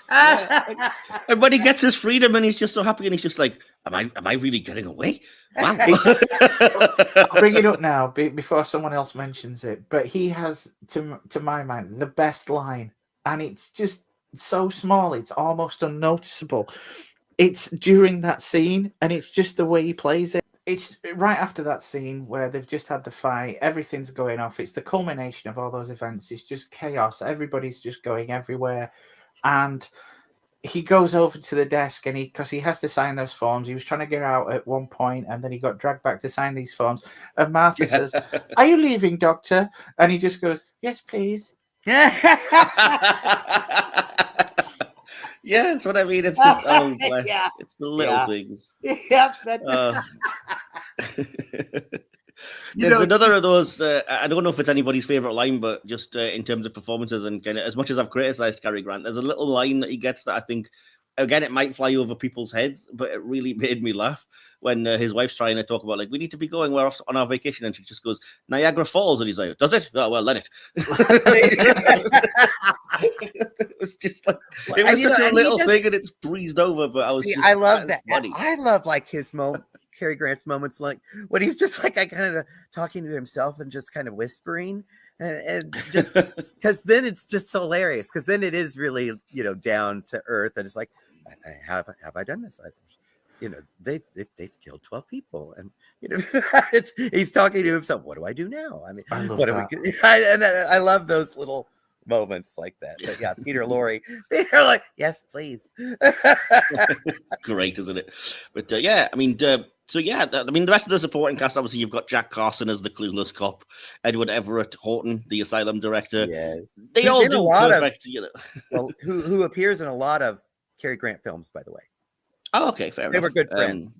And when he gets his freedom, and he's just so happy, and he's just like, am I really getting away? Wow. I'll bring it up now before someone else mentions it, but he has, to my mind, the best line, and it's just so small, it's almost unnoticeable. It's during that scene, and it's just the way he plays it. It's right after that scene where they've just had the fight, everything's going off, it's the culmination of all those events, it's just chaos, everybody's just going everywhere. And he goes over to the desk, and because he has to sign those forms, he was trying to get out at one point, and then he got dragged back to sign these forms. And Martha says, "Are you leaving, Doctor?" And he just goes, "Yes, please." Yeah, that's what I mean. It's just bless. Yeah. It's the little things. Yep, that's. There's another of those. I don't know if it's anybody's favorite line, but just in terms of performances and kind of, as much as I've criticized Cary Grant, there's a little line that he gets that I think, again, it might fly over people's heads, but it really made me laugh when his wife's trying to talk about, like, we need to be going, we're off on our vacation, and she just goes, Niagara Falls, and he's like, does it? Oh, well, let it. It was just like, it was such a little thing, and it's breezed over, but I was I love that. I love like his moment. Cary Grant's moments, like when he's just like kind of talking to himself and just kind of whispering, and just because then it's just hilarious, because then it is really down to earth, and it's like, have I done this? They've killed 12 people, and he's talking to himself. What do I do now? I mean, I love those little moments like that. But yeah, Peter Lorre, Peter, like, yes, please. Great, isn't it? But yeah, I mean, so yeah, I mean, the rest of the supporting cast, obviously, you've got Jack Carson as the clueless cop, Edward Everett Horton, the asylum director. Yes, they all do perfect. Well, who appears in a lot of Cary Grant films, by the way. Oh, okay, fair enough. They were good friends.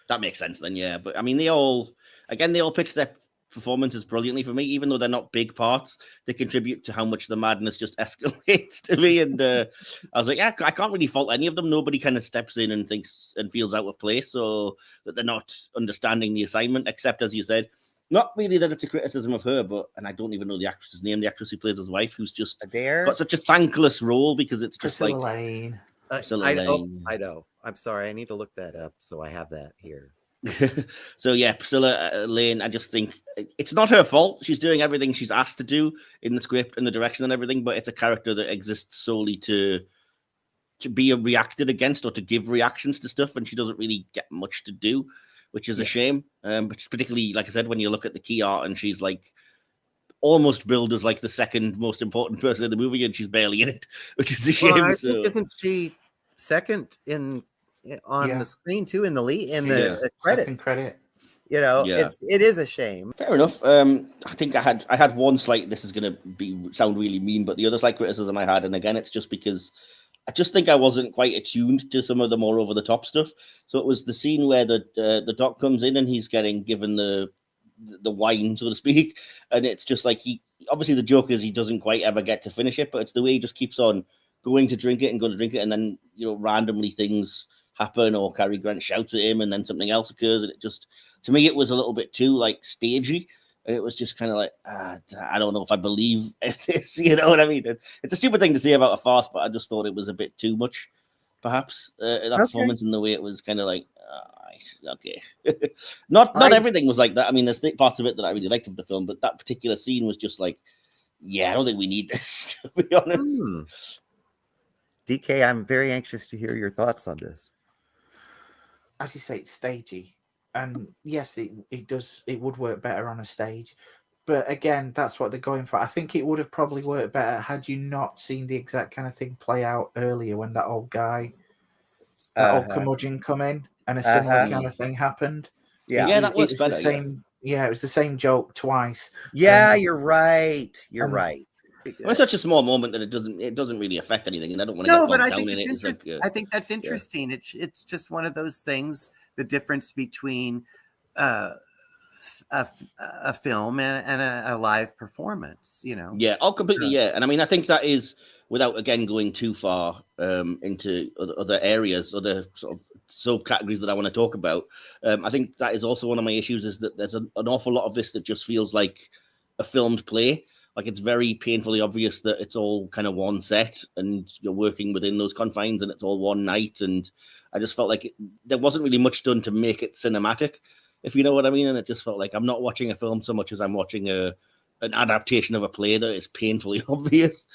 That makes sense then, yeah. But I mean, they all pitch their performances brilliantly for me, even though they're not big parts. They contribute to how much the madness just escalates to me. And I was like, yeah, I can't really fault any of them. Nobody kind of steps in and thinks and feels out of place, or that they're not understanding the assignment, except, as you said, not really that it's a criticism of her, but, and I don't even know the actress's name, the actress who plays his wife, who's just got such a thankless role, because it's just Priscilla like Lane. I know. I'm sorry. I need to look that up so I have that here. So yeah, Priscilla Lane, I just think it's not her fault. She's doing everything she's asked to do in the script and the direction and everything, but it's a character that exists solely to be reacted against or to give reactions to stuff, and she doesn't really get much to do, which is a shame. But particularly, like I said, when you look at the key art, and she's like almost billed as like the second most important person in the movie, and she's barely in it, which is a shame. Well, I think, isn't she second on the screen too, in the lead, in the credits? Second credit. You know, it is a shame. Fair enough. I think I had one slight, this is gonna sound really mean, but the other slight criticism I had, and again, it's just because I just think I wasn't quite attuned to some of the more over the top stuff. So it was the scene where the doc comes in and he's getting given the wine, so to speak, and it's just like, he obviously, the joke is he doesn't quite ever get to finish it, but it's the way he just keeps on going to drink it, and then, you know, randomly things happen, or Cary Grant shouts at him, and then something else occurs, and it just, to me, it was a little bit too like stagey, and it was just kind of like, I don't know if I believe this, you know what I mean? It's a stupid thing to say about a farce, but I just thought it was a bit too much, perhaps, that performance, and the way it was kind of like, okay. not everything was like that. I mean, there's parts of it that I really liked of the film, but that particular scene was just like, yeah, I don't think we need this, to be honest. DK, I'm very anxious to hear your thoughts on this. As you say, it's stagey, and yes, it would work better on a stage, but again, that's what they're going for. I think it would have probably worked better had you not seen the exact kind of thing play out earlier, when that old guy, that old curmudgeon, come in, and a similar kind of thing happened. That works better. It was the same joke twice. You're right. You're right. Well, it's such a small moment that it doesn't really affect anything, and I don't want to get bogged down in it. I think that's interesting. It's just one of those things. The difference between a film and a live performance, you know. Yeah, completely. Yeah, and I mean, I think that is, without again going too far into other areas, other sort of subcategories that I want to talk about. I think that is also one of my issues, is that there's an awful lot of this that just feels like a filmed play. Like, it's very painfully obvious that it's all kind of one set, and you're working within those confines, and it's all one night. And I just felt like there wasn't really much done to make it cinematic, if you know what I mean. And it just felt like I'm not watching a film so much as I'm watching an adaptation of a play that is painfully obvious.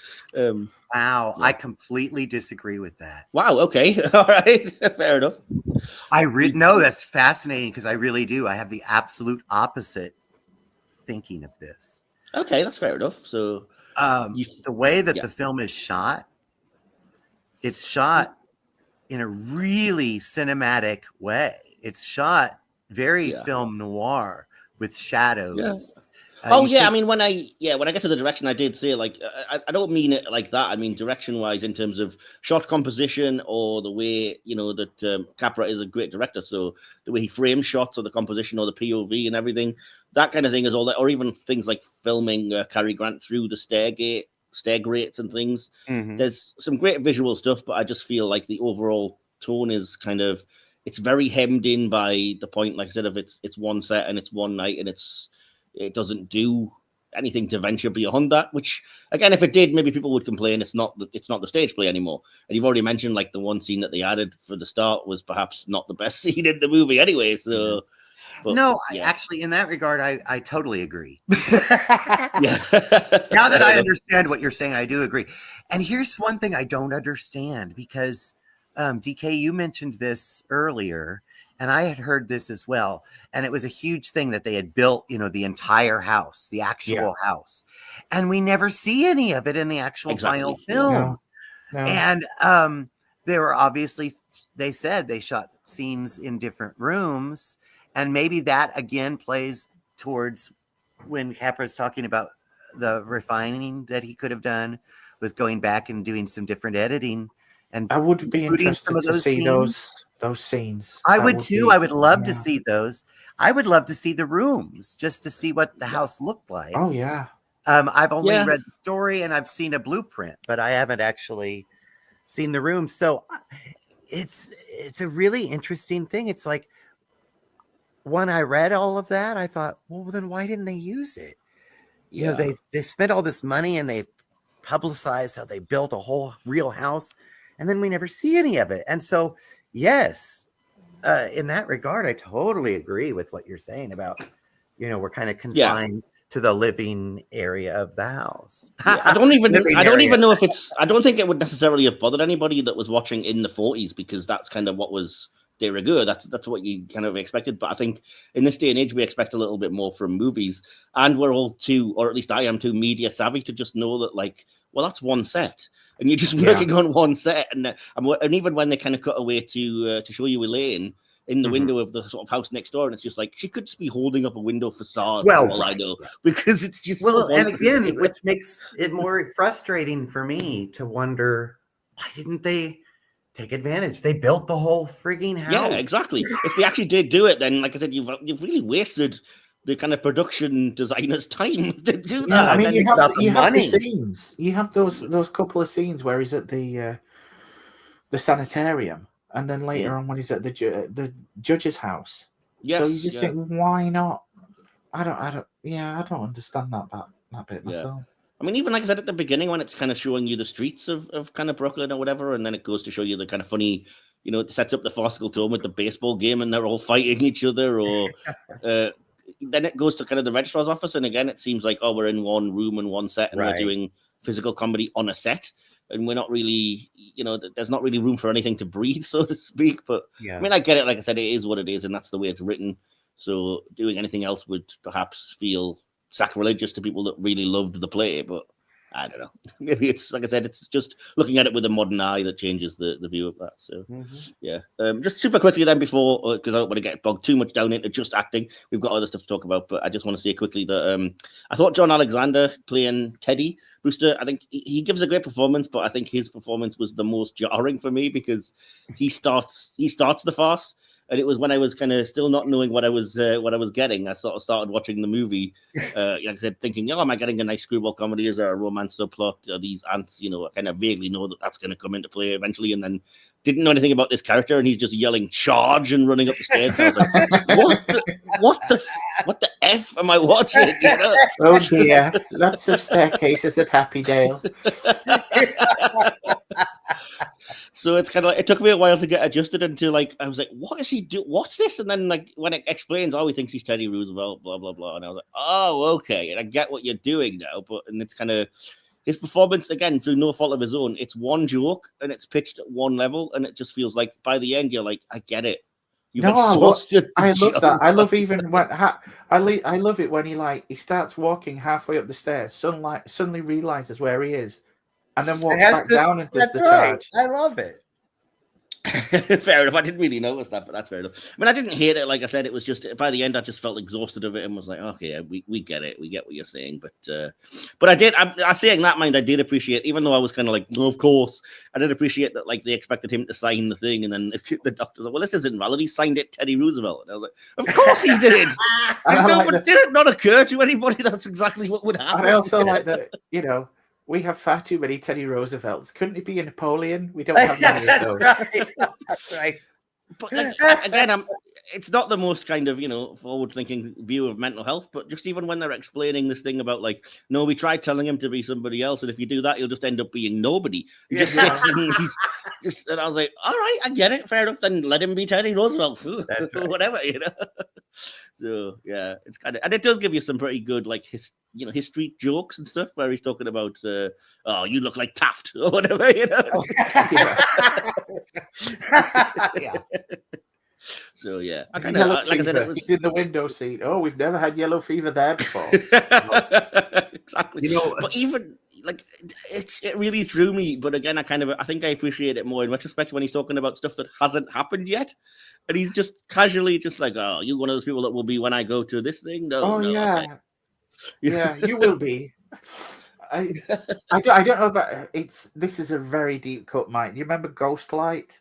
I completely disagree with that. Wow. Okay. All right. Fair enough. No, that's fascinating, because I really do. I have the absolute opposite thinking of this. Okay, that's fair enough. So the way that the film is shot, it's shot in a really cinematic way. It's shot very film noir with shadows. I mean, when I get to the direction, I did say, like, I don't mean it like that. I mean direction wise, in terms of shot composition, or the way, you know, that Capra is a great director. So the way he frames shots, or the composition, or the POV and everything, that kind of thing is all that. Or even things like filming Cary Grant through the stair grates and things. Mm-hmm. There's some great visual stuff, but I just feel like the overall tone is kind of, it's very hemmed in by the point, like I said, of it's one set and it's one night, and it doesn't do anything to venture beyond that, which, again, if it did, maybe people would complain it's not the stage play anymore. And you've already mentioned, like, the one scene that they added for the start was perhaps not the best scene in the movie anyway. So actually, in that regard, I totally agree. Yeah. Now that I understand what you're saying, I do agree. And here's one thing I don't understand, because DK, you mentioned this earlier, and I had heard this as well. And it was a huge thing that they had built, you know, the entire house, the actual house. And we never see any of it in the actual final film. No. And they were obviously, they said they shot scenes in different rooms. And maybe that, again, plays towards when Capra's talking about the refining that he could have done with going back and doing some different editing. and I would be including interested some of to those see scenes. those scenes. I That would too. be- I would love to yeah. see those. I would love to see the rooms just to see what the house looked like. Oh yeah. I've only Yeah. read the story and I've seen a blueprint, but I haven't actually seen the room. So it's a really interesting thing. It's like when I read all of that, I thought, well, then why didn't they use it? You know, they spent all this money and they publicized how they built a whole real house, and then we never see any of it. And so, yes, in that regard, I totally agree with what you're saying about, you know, we're kind of confined to the living area of the house. Yeah, I don't even know if it's. I don't think it would necessarily have bothered anybody that was watching in the 40s, because that's kind of what was de rigueur. That's what you kind of expected. But I think in this day and age, we expect a little bit more from movies, and we're all too, or at least I am too, media savvy to just know that, like, well, that's one set, and you're just working on one set, and even when they kind of cut away to show you Elaine in the window of the sort of house next door, and it's just like she could just be holding up a window facade. Well, for all I know, because it's just and again, which makes it more frustrating for me to wonder, why didn't they take advantage? They built the whole frigging house. Yeah, exactly. If they actually did do it, then, like I said, you've really wasted the kind of production designer's time to do that. Yeah, I mean, you have money. the scenes. You have those couple of scenes where he's at the sanitarium, and then later on when he's at the judge's house. Yes, so you just think, why not? I don't understand that bit myself. I mean, even like I said at the beginning, when it's kind of showing you the streets of kind of Brooklyn or whatever, and then it goes to show you the kind of funny, you know, it sets up the farcical tone with the baseball game and they're all fighting each other, or then it goes to kind of the registrar's office, and again, it seems like, oh, we're in one room and one set, and we're doing physical comedy on a set, and we're not really, you know, there's not really room for anything to breathe, so to speak. But I mean, I get it. Like I said, it is what it is, and that's the way it's written. So doing anything else would perhaps feel sacrilegious to people that really loved the play, but I don't know. Maybe it's, like I said, it's just looking at it with a modern eye that changes the view of that. So just super quickly then, before, because I don't want to get bogged too much down into just acting, we've got other stuff to talk about, but I just want to say quickly that I thought John Alexander playing Teddy Brewster, I think he gives a great performance, but I think his performance was the most jarring for me, because he starts the farce. And it was when I was kind of still not knowing what I was getting. I sort of started watching the movie, like I said, thinking, oh, am I getting a nice screwball comedy? Is there a romance subplot? Are these ants? You know, I kind of vaguely know that that's going to come into play eventually. And then didn't know anything about this character, and he's just yelling "charge" and running up the stairs. And I was like, what the F am I watching? You know? Oh dear, lots of staircases at Happydale. So it's kind of like, it took me a while to get adjusted into, like, I was like, what is he do? What's this? And then, like, when it explains, oh, he thinks he's Teddy Roosevelt, blah, blah, blah. And I was like, oh, okay. And I get what you're doing now. And it's kind of his performance, again, through no fault of his own. It's one joke and it's pitched at one level. And it just feels like by the end, you're like, I get it. I love that. I love even when I love it when he starts walking halfway up the stairs, suddenly realizes where he is, and then walks back down and does the charge. I love it. Fair enough. I didn't really notice that, but that's fair enough. I mean, I didn't hate it. Like I said, it was just, by the end, I just felt exhausted of it and was like, okay, yeah, we get it. We get what you're saying. But I saying that mind, I did appreciate, even though I was kind of like, no, of course, I did appreciate that, like, they expected him to sign the thing, and then the doctor's like, well, this isn't valid. He signed it Teddy Roosevelt. And I was like, of course he did. But did it not occur to anybody that's exactly what would happen? And I also like that, you know, we have far too many Teddy Roosevelts. Couldn't it be a Napoleon? We don't have many of those. That's right. But like, again, it's not the most kind of, you know, forward-thinking view of mental health, but just even when they're explaining this thing about, like, no, we tried telling him to be somebody else, and if you do that, you'll just end up being nobody. He just sits and he's just, and I was like, all right, I get it, fair enough, then let him be Teddy Roosevelt, whatever, you know. So yeah, it's kind of, and it does give you some pretty good, like, his street jokes and stuff, where he's talking about, oh, you look like Taft or whatever, you know. Yeah. So yeah, I kind of, like I said, it was... he's in the window seat. Oh, we've never had yellow fever there before. Exactly. You know, but even like it really threw me. But again, I think I appreciate it more in retrospect when he's talking about stuff that hasn't happened yet, and he's just casually just like, oh, you one of those people that will be when I go to this thing. No, yeah, okay. Yeah, you will be. I don't know about this is a very deep cut, Mike. You remember Ghostlight?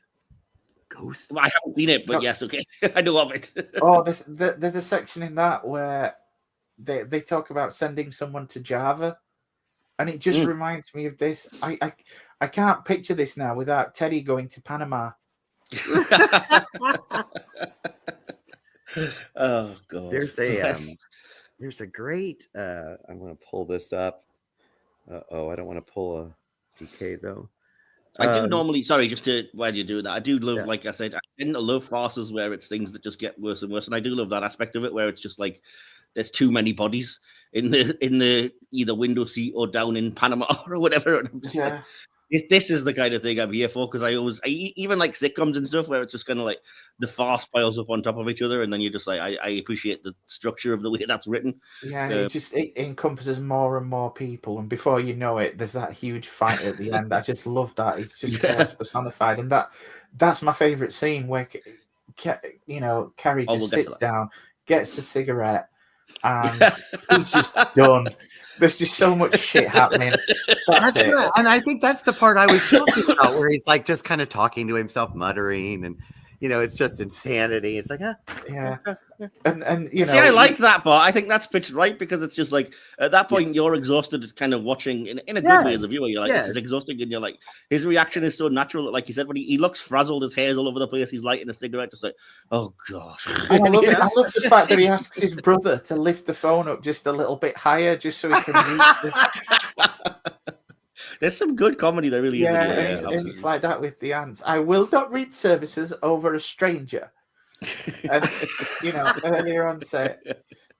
Ghost. Well, I haven't seen it, but yes, okay. I know of it. Oh, there's a section in that where they talk about sending someone to Java, and it just reminds me of this. I can't picture this now without Teddy going to Panama. Oh god. There's a great I'm going to pull this up. I don't want to pull a DK though. I do normally, sorry, just to while you do that, I do love, Yeah. like I said, I tend to love farces where it's things that just get worse and worse, and I do love that aspect of it where it's just like there's too many bodies in the either window seat or down in Panama or whatever. And I'm just like, this is the kind of thing I'm here for, because I even like sitcoms and stuff where it's just kind of like the farce piles up on top of each other, and then you're just like, I appreciate the structure of the way that's written. Yeah, and it encompasses more and more people, and before you know it, there's that huge fight at the end. I just love that. It's just chaos personified, and that's my favorite scene where Cary just sits down, gets a cigarette, and he's just done. There's just so much shit happening. That's it. Right. And I think that's the part I was talking about, where he's like just kind of talking to himself, muttering, and it's just insanity. It's like, yeah. And see, I like that part. I think that's pitched right, because it's just like at that point you're exhausted, kind of watching in a good way as a viewer. You're like, this is exhausting, and you're like, his reaction is so natural that, like you said, when he looks frazzled, his hair's all over the place, he's lighting a cigarette, just like, oh gosh. I love it. I love the fact that he asks his brother to lift the phone up just a little bit higher, just so he can reach the... There's some good comedy there, really is. And it's like that with the ants. I will not read services over a stranger. And earlier on say,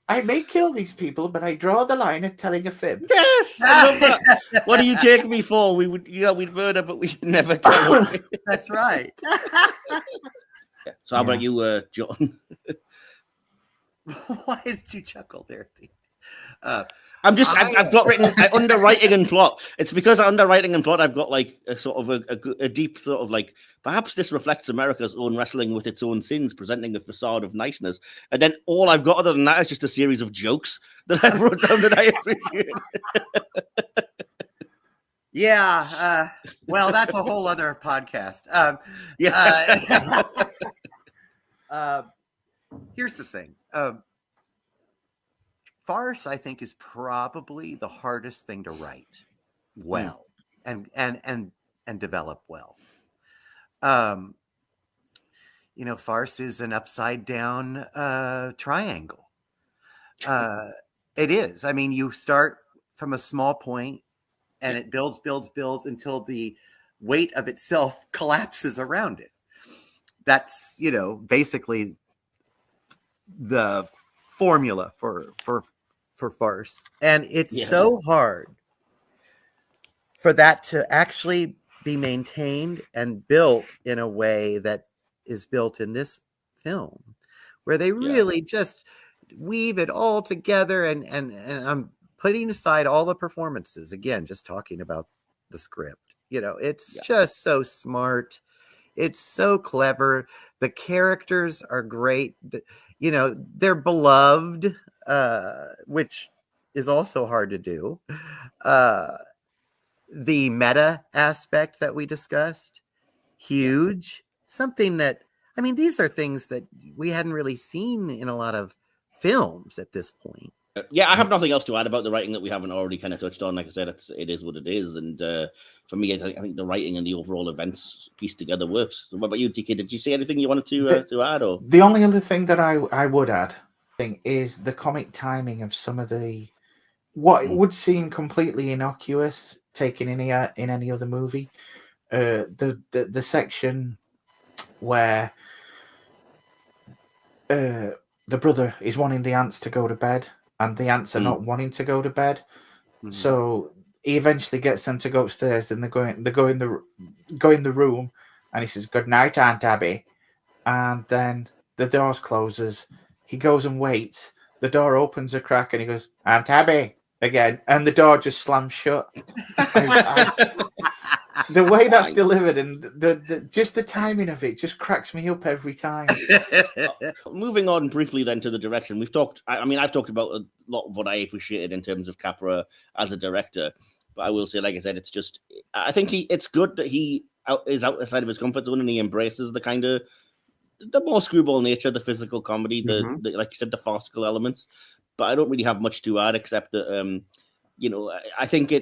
I may kill these people, but I draw the line at telling a fib. Yes, I love that. What do you take me for? We'd murder, but we'd never tell. That's right. So how about you, John? Why did you chuckle there? I've got written underwriting and plot. It's because underwriting and plot, I've got like a sort of a deep sort of like, perhaps this reflects America's own wrestling with its own sins, presenting a facade of niceness. And then all I've got other than that is just a series of jokes that I wrote down that I appreciate. Yeah. Well, that's a whole other podcast. Here's the thing. Farce, I think, is probably the hardest thing to write well and develop well. Farce is an upside down triangle. It is. I mean, you start from a small point and it builds until the weight of itself collapses around it. That's, basically the formula for farce, and it's so hard for that to actually be maintained and built in a way that is built in this film, where they really just weave it all together, and I'm putting aside all the performances, again, just talking about the script. It's just so smart, it's so clever, the characters are great, they're beloved, which is also hard to do. The meta aspect that we discussed, huge. Something that, I mean, these are things that we hadn't really seen in a lot of films at this point. I have nothing else to add about the writing that we haven't already kind of touched on. Like I said, it is what it is. And for me, I think the writing and the overall events pieced together works. So what about you, TK? Did you see anything you wanted to add? Or the only other thing that I would add is the comic timing of some of what would seem completely innocuous taken in any other movie. The section where the brother is wanting the ants to go to bed, and the ants are not wanting to go to bed. Mm-hmm. So he eventually gets them to go upstairs, and they go in the room, and he says, "Good night, Aunt Abby," and then the door closes. He goes and waits. The door opens a crack, and he goes, "Aunt Abby," again, and the door just slams shut. The way that's delivered and the timing of it just cracks me up every time. Moving on briefly then to the direction, I've talked about a lot of what I appreciated in terms of Capra as a director. But I will say, like I said, it's just I think it's good that he is outside of his comfort zone and he embraces the kind of the more screwball nature, the physical comedy, the like you said, the farcical elements. But I don't really have much to add except that I think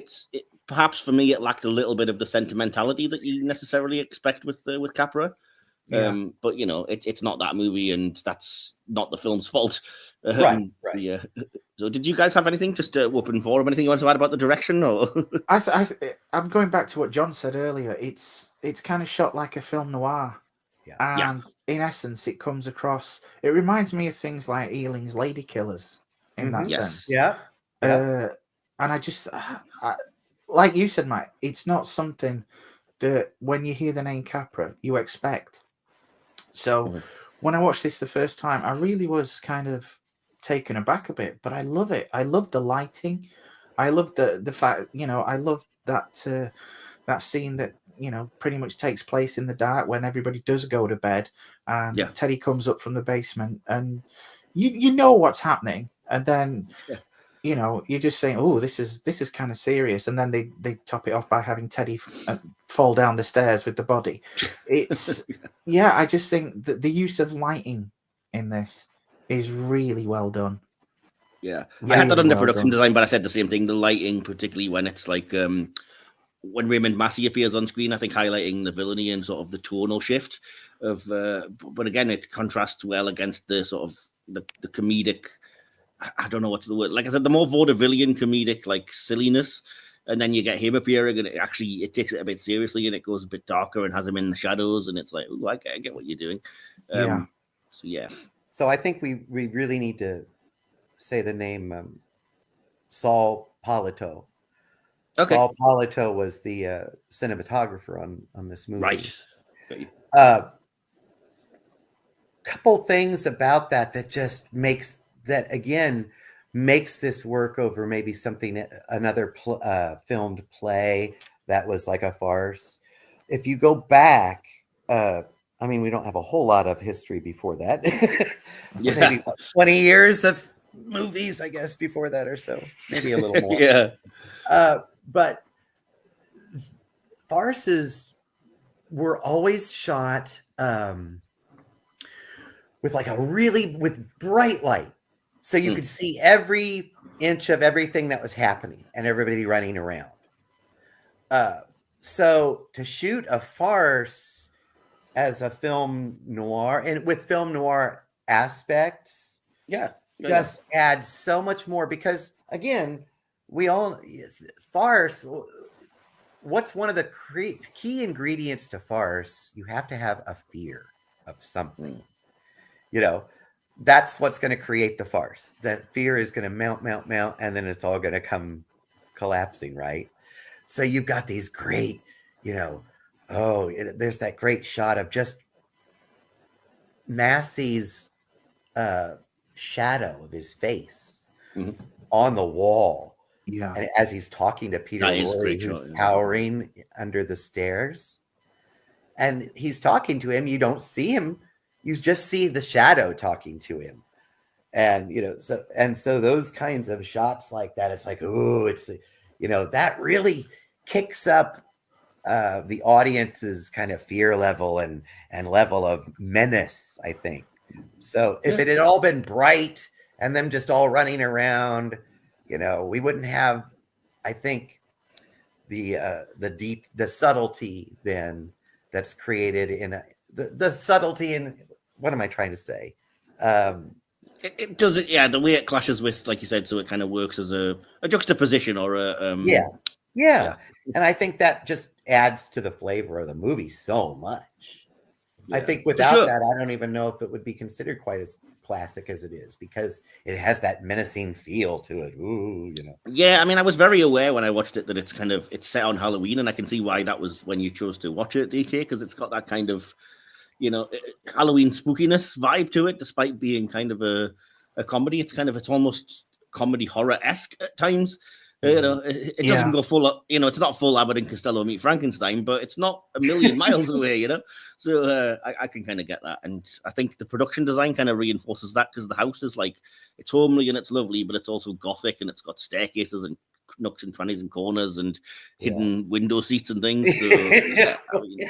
perhaps for me it lacked a little bit of the sentimentality that you necessarily expect with Capra. But it's not that movie, and that's not the film's fault. Right. So, yeah. So, did you guys have anything just to open forum? Anything you want to add about the direction? Or I'm going back to what John said earlier. It's kind of shot like a film noir. Yeah. And in essence, it comes across. It reminds me of things like Ealing's Lady Killers in that sense. Yeah. And I just, like you said, Mike, it's not something that when you hear the name Capra, you expect. So when I watched this the first time, I really was kind of taken aback a bit, but I love it. I love the lighting. I love the fact, I love that that scene that pretty much takes place in the dark when everybody does go to bed, and Teddy comes up from the basement, and you know what's happening, and then you're just saying, oh, this is kind of serious, and then they top it off by having Teddy fall down the stairs with the body. It's I just think that the use of lighting in this is really well done. Yeah, really I had that under well production done. design, but I said the same thing. The lighting, particularly when it's like when Raymond Massey appears on screen, I think highlighting the villainy and sort of the tonal shift of. But again, it contrasts well against the sort of the comedic. I don't know what's the word. Like I said, the more vaudevillian comedic like silliness, and then you get him appearing, and it takes it a bit seriously, and it goes a bit darker and has him in the shadows, and it's like, oh, I get what you're doing. So yeah. So I think we really need to say the name Saul Polito. Okay. Saul Polito was the cinematographer on this movie. Right. Couple things about that just makes this work over maybe something, another filmed play that was like a farce. If you go back, we don't have a whole lot of history before that. Maybe 20 years of movies, I guess, before that or so. Maybe a little more. Yeah. But farces were always shot with bright light. So you could see every inch of everything that was happening and everybody running around. So to shoot a farce as a film noir, and with film noir aspects, just adds so much more, because again, farce, what's one of the key ingredients to farce? You have to have a fear of something. That's what's going to create the farce. That fear is going to mount, and then it's all going to come collapsing, right? So you've got these great, there's that great shot of just Massey's shadow of his face on the wall. Yeah. And as he's talking to Peter Lorre, who's cowering under the stairs, and he's talking to him, you don't see him. You just see the shadow talking to him. And, so those kinds of shots like that, it's like, oh, that really kicks up the audience's kind of fear level and level of menace, I think. So if it had all been bright and them just all running around, we wouldn't have, I think, the subtlety then that's created in the subtlety in, what am I trying to say? It does it, the way it clashes with, like you said, so it kind of works as a juxtaposition or a yeah. And I think that just adds to the flavor of the movie so much. I think without that, I don't even know if it would be considered quite as classic as it is, because it has that menacing feel to it. Ooh, Yeah, I was very aware when I watched it that it's set on Halloween, and I can see why that was when you chose to watch it, DK, because it's got that kind of Halloween spookiness vibe to it, despite being kind of a comedy. It's almost comedy horror-esque at times. It doesn't go full, it's not full Abbott and Costello meet Frankenstein, but it's not a million miles away, So I can kind of get that. And I think the production design kind of reinforces that, because the house is like, it's homely and it's lovely, but it's also gothic, and it's got staircases and nooks and crannies and corners and hidden window seats and things. So yeah, I mean,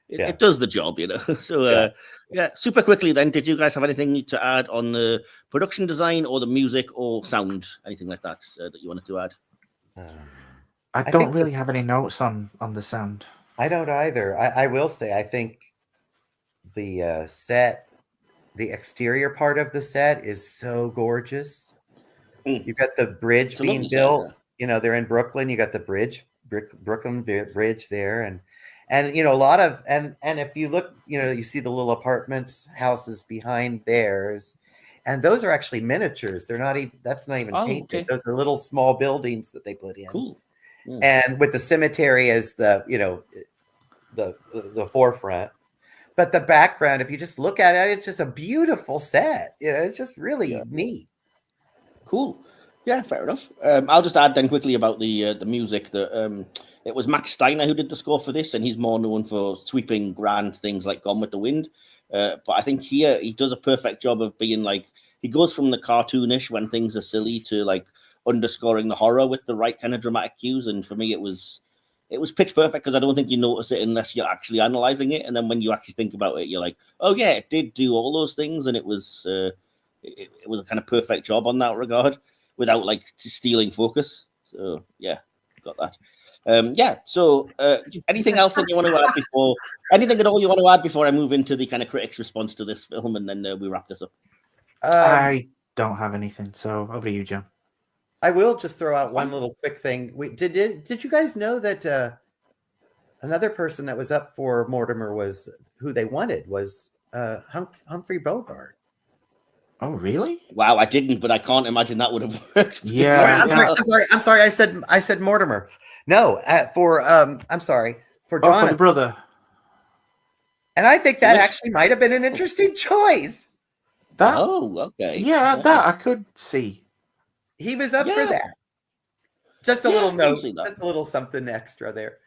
it does the job, you know. So super quickly then, did you guys have anything to add on the production design or the music or sound, anything like that that you wanted to add? I don't really have any notes on the sound. I don't either. I will say, I think the set, the exterior part of the set is so gorgeous. You've got the bridge being built. You know, they're in Brooklyn. You got the Brooklyn Bridge there, and you know, a lot of and if you look, you know, you see the little apartments, houses behind theirs, and those are actually miniatures. They're not even. That's not even painted. Okay. Those are little small buildings that they put in. Cool. Yeah. And with the cemetery as the, you know, the forefront. But the background, if you just look at it, it's just a beautiful set. You know, it's just really neat. Cool. Yeah, fair enough. I'll just add then quickly about the music that it was Max Steiner who did the score for this, and he's more known for sweeping grand things like Gone with the Wind. But I think here he does a perfect job of being like, he goes from the cartoonish when things are silly to like underscoring the horror with the right kind of dramatic cues. And for me, it was pitch perfect, because I don't think you notice it unless you're actually analyzing it. And then when you actually think about it, you're like, oh yeah, it did do all those things, and it was a kind of perfect job on that regard without like stealing focus. So yeah, got that. So anything else that you want to add before, anything at all you want to add before I move into the kind of critics' response to this film, and then we wrap this up? I don't have anything, so over to you, John. I will just throw out one little quick thing. Did you guys know that another person that was up for Mortimer was who they wanted was Humphrey Bogart? Oh, really? Wow, I didn't, but I can't imagine that would have worked. Yeah. I'm sorry. I said Mortimer. No, for Jonathan. For the brother. And I think that actually might have been an interesting choice. Okay. Yeah, that I could see. He was up for that. Just a little note, just a little something extra there.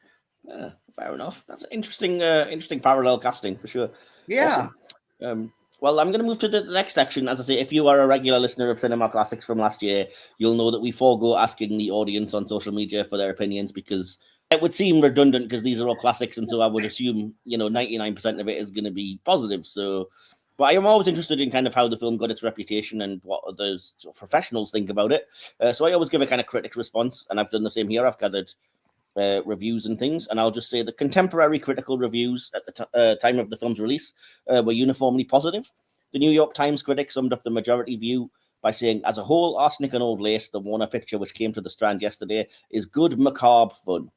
Yeah, fair enough. That's an interesting parallel casting for sure. Yeah. Awesome. Well, I'm going to move to the next section. As I say, if you are a regular listener of Cinema Classics from last year, you'll know that we forego asking the audience on social media for their opinions, because it would seem redundant, because these are all classics, and so I would assume 99% of it is going to be positive. But I am always interested in kind of how the film got its reputation and what others professionals think about it. So I always give a kind of critic response, and I've done the same here. I've gathered reviews and things, and I'll just say the contemporary critical reviews at the time of the film's release were uniformly positive. The New York Times critic summed up the majority view by saying, as a whole, Arsenic and Old Lace, the Warner picture which came to the Strand yesterday, is good macabre fun.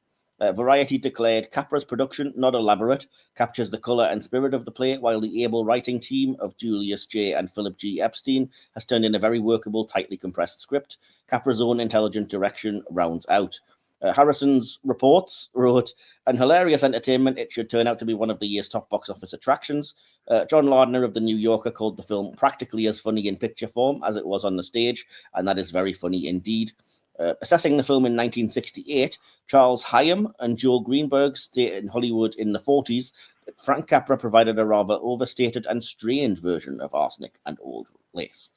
Variety declared, Capra's production, not elaborate, captures the colour and spirit of the play, while the able writing team of Julius J. and Philip G. Epstein has turned in a very workable, tightly compressed script. Capra's own intelligent direction rounds out. Harrison's reports wrote, an hilarious entertainment, it should turn out to be one of the year's top box office attractions. John Lardner of The New Yorker called the film practically as funny in picture form as it was on the stage, and that is very funny indeed. Assessing the film in 1968, Charles Hyam and Joe Greenberg stated in Hollywood in the 40s that Frank Capra provided a rather overstated and strained version of Arsenic and Old Lace.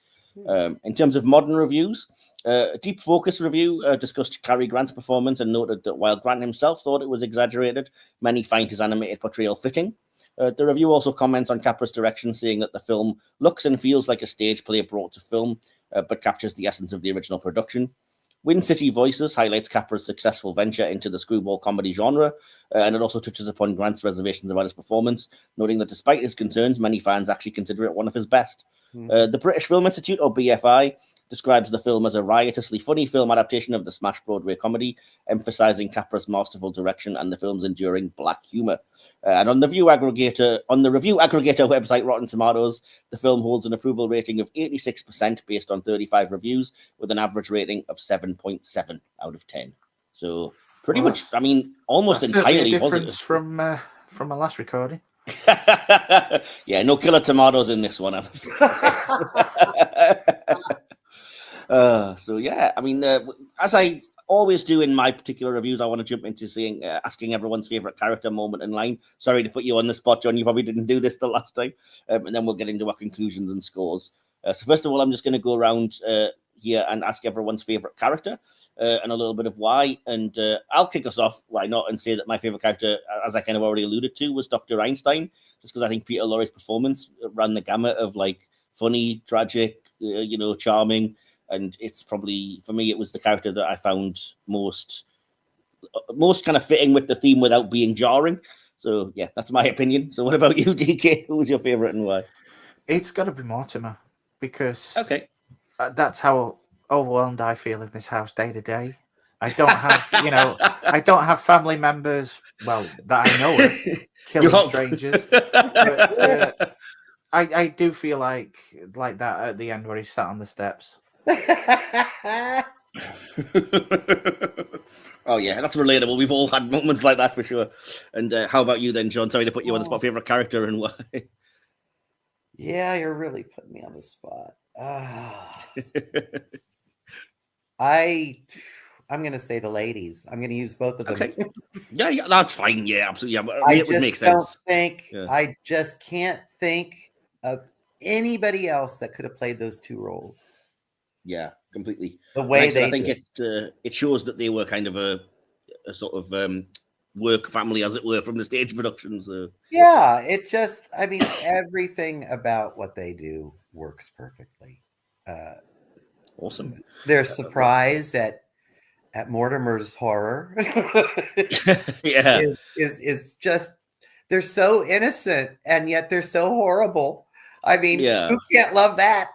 In terms of modern reviews, Deep Focus review discussed Cary Grant's performance and noted that while Grant himself thought it was exaggerated, many find his animated portrayal fitting. The review also comments on Capra's direction, saying that the film looks and feels like a stage play brought to film, but captures the essence of the original production. Wind City Voices highlights Capra's successful venture into the screwball comedy genre, and it also touches upon Grant's reservations about his performance, noting that despite his concerns, many fans actually consider it one of his best. The British Film Institute, or BFI, describes the film as a riotously funny film adaptation of the smash Broadway comedy, emphasizing Capra's masterful direction and the film's enduring black humor. And on the review aggregator website Rotten Tomatoes, the film holds an approval rating of 86% based on 35 reviews, with an average rating of 7.7 out of 10. So pretty much, I mean, almost entirely positive. From my last recording. Yeah, no killer tomatoes in this one. So yeah, I mean, as I always do in my particular reviews, I want to jump into asking everyone's favorite character, moment, and line. Sorry to put you on the spot, John. You probably didn't do this the last time, and then we'll get into our conclusions and scores. So first of all, I'm just going to go around here and ask everyone's favorite character. and a little bit of why. And I'll kick us off, why not, and say that my favorite character, as I kind of already alluded to, was Dr. Einstein, just because I think Peter Lorre's performance ran the gamut of like funny, tragic, charming. And it's probably, for me, it was the character that I found most kind of fitting with the theme without being jarring. So yeah, that's my opinion. So what about you, DK? Who was your favorite and why? It's got to be Mortimer, because Okay. That's how overwhelmed I feel in this house day to day. I don't have, I don't have family members, well, that I know of, killing strangers. But I do feel like that at the end where he sat on the steps. Oh yeah, that's relatable. We've all had moments like that for sure. And how about you then, John? Sorry to put you on the spot. Favorite character and why? Yeah, you're really putting me on the spot. I'm going to say the ladies. I'm going to use both of them. Okay. Yeah, that's fine. Yeah, absolutely. Yeah, it would make sense. I just can't think of anybody else that could have played those two roles. Yeah, completely. The way I think it shows that they were kind of a sort of work family, as it were, from the stage production. So yeah, everything about what they do works perfectly. Awesome. Their surprise at Mortimer's horror yeah, is just, they're so innocent and yet they're so horrible. I mean, who can't love that?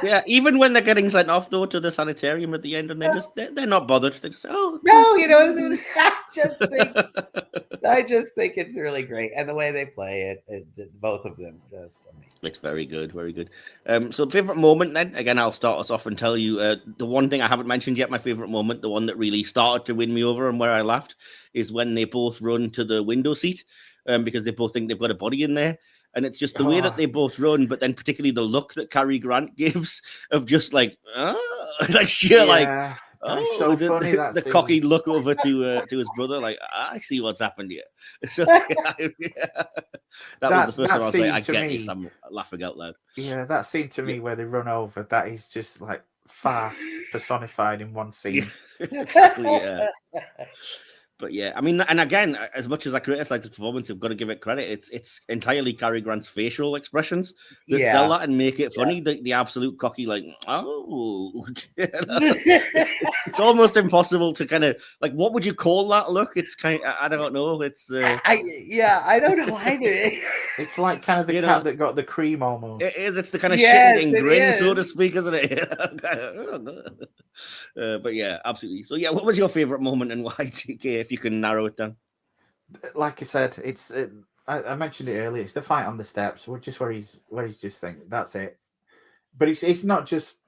Yeah, even when they're getting sent off though to the sanitarium at the end, and they're not bothered. They just say, "Oh no," I just think it's really great, and the way they play it, both of them, just amazing. It's very good, very good. So favorite moment then? Again, I'll start us off and tell you the one thing I haven't mentioned yet. My favorite moment, the one that really started to win me over and where I laughed, is when they both run to the window seat because they both think they've got a body in there. And it's just the way that they both run, but then particularly the look that Cary Grant gives of just like, like sheer like, so funny, the cocky look over to his brother, like, I see what's happened here. So that was the first time I was like, I get this. I'm laughing out loud. Yeah, that scene to me where they run over, that is just like farce personified in one scene. Exactly, yeah. But yeah, I mean, and again, as much as I criticize the performance, I've got to give it credit. It's entirely Cary Grant's facial expressions that sell that and make it funny. The absolute cocky, like, oh, it's almost impossible to kind of like, what would you call that look? It's kind of, I don't know. It's I don't know either. It's like kind of the cat that got the cream almost. It is. It's the kind of shit-eating grin, so to speak, isn't it? But yeah, absolutely. So yeah, what was your favorite moment and why, TK? If you can narrow it down. Like I said, I mentioned it earlier. It's the fight on the steps, which is where he's just thinking that's it. But it's not just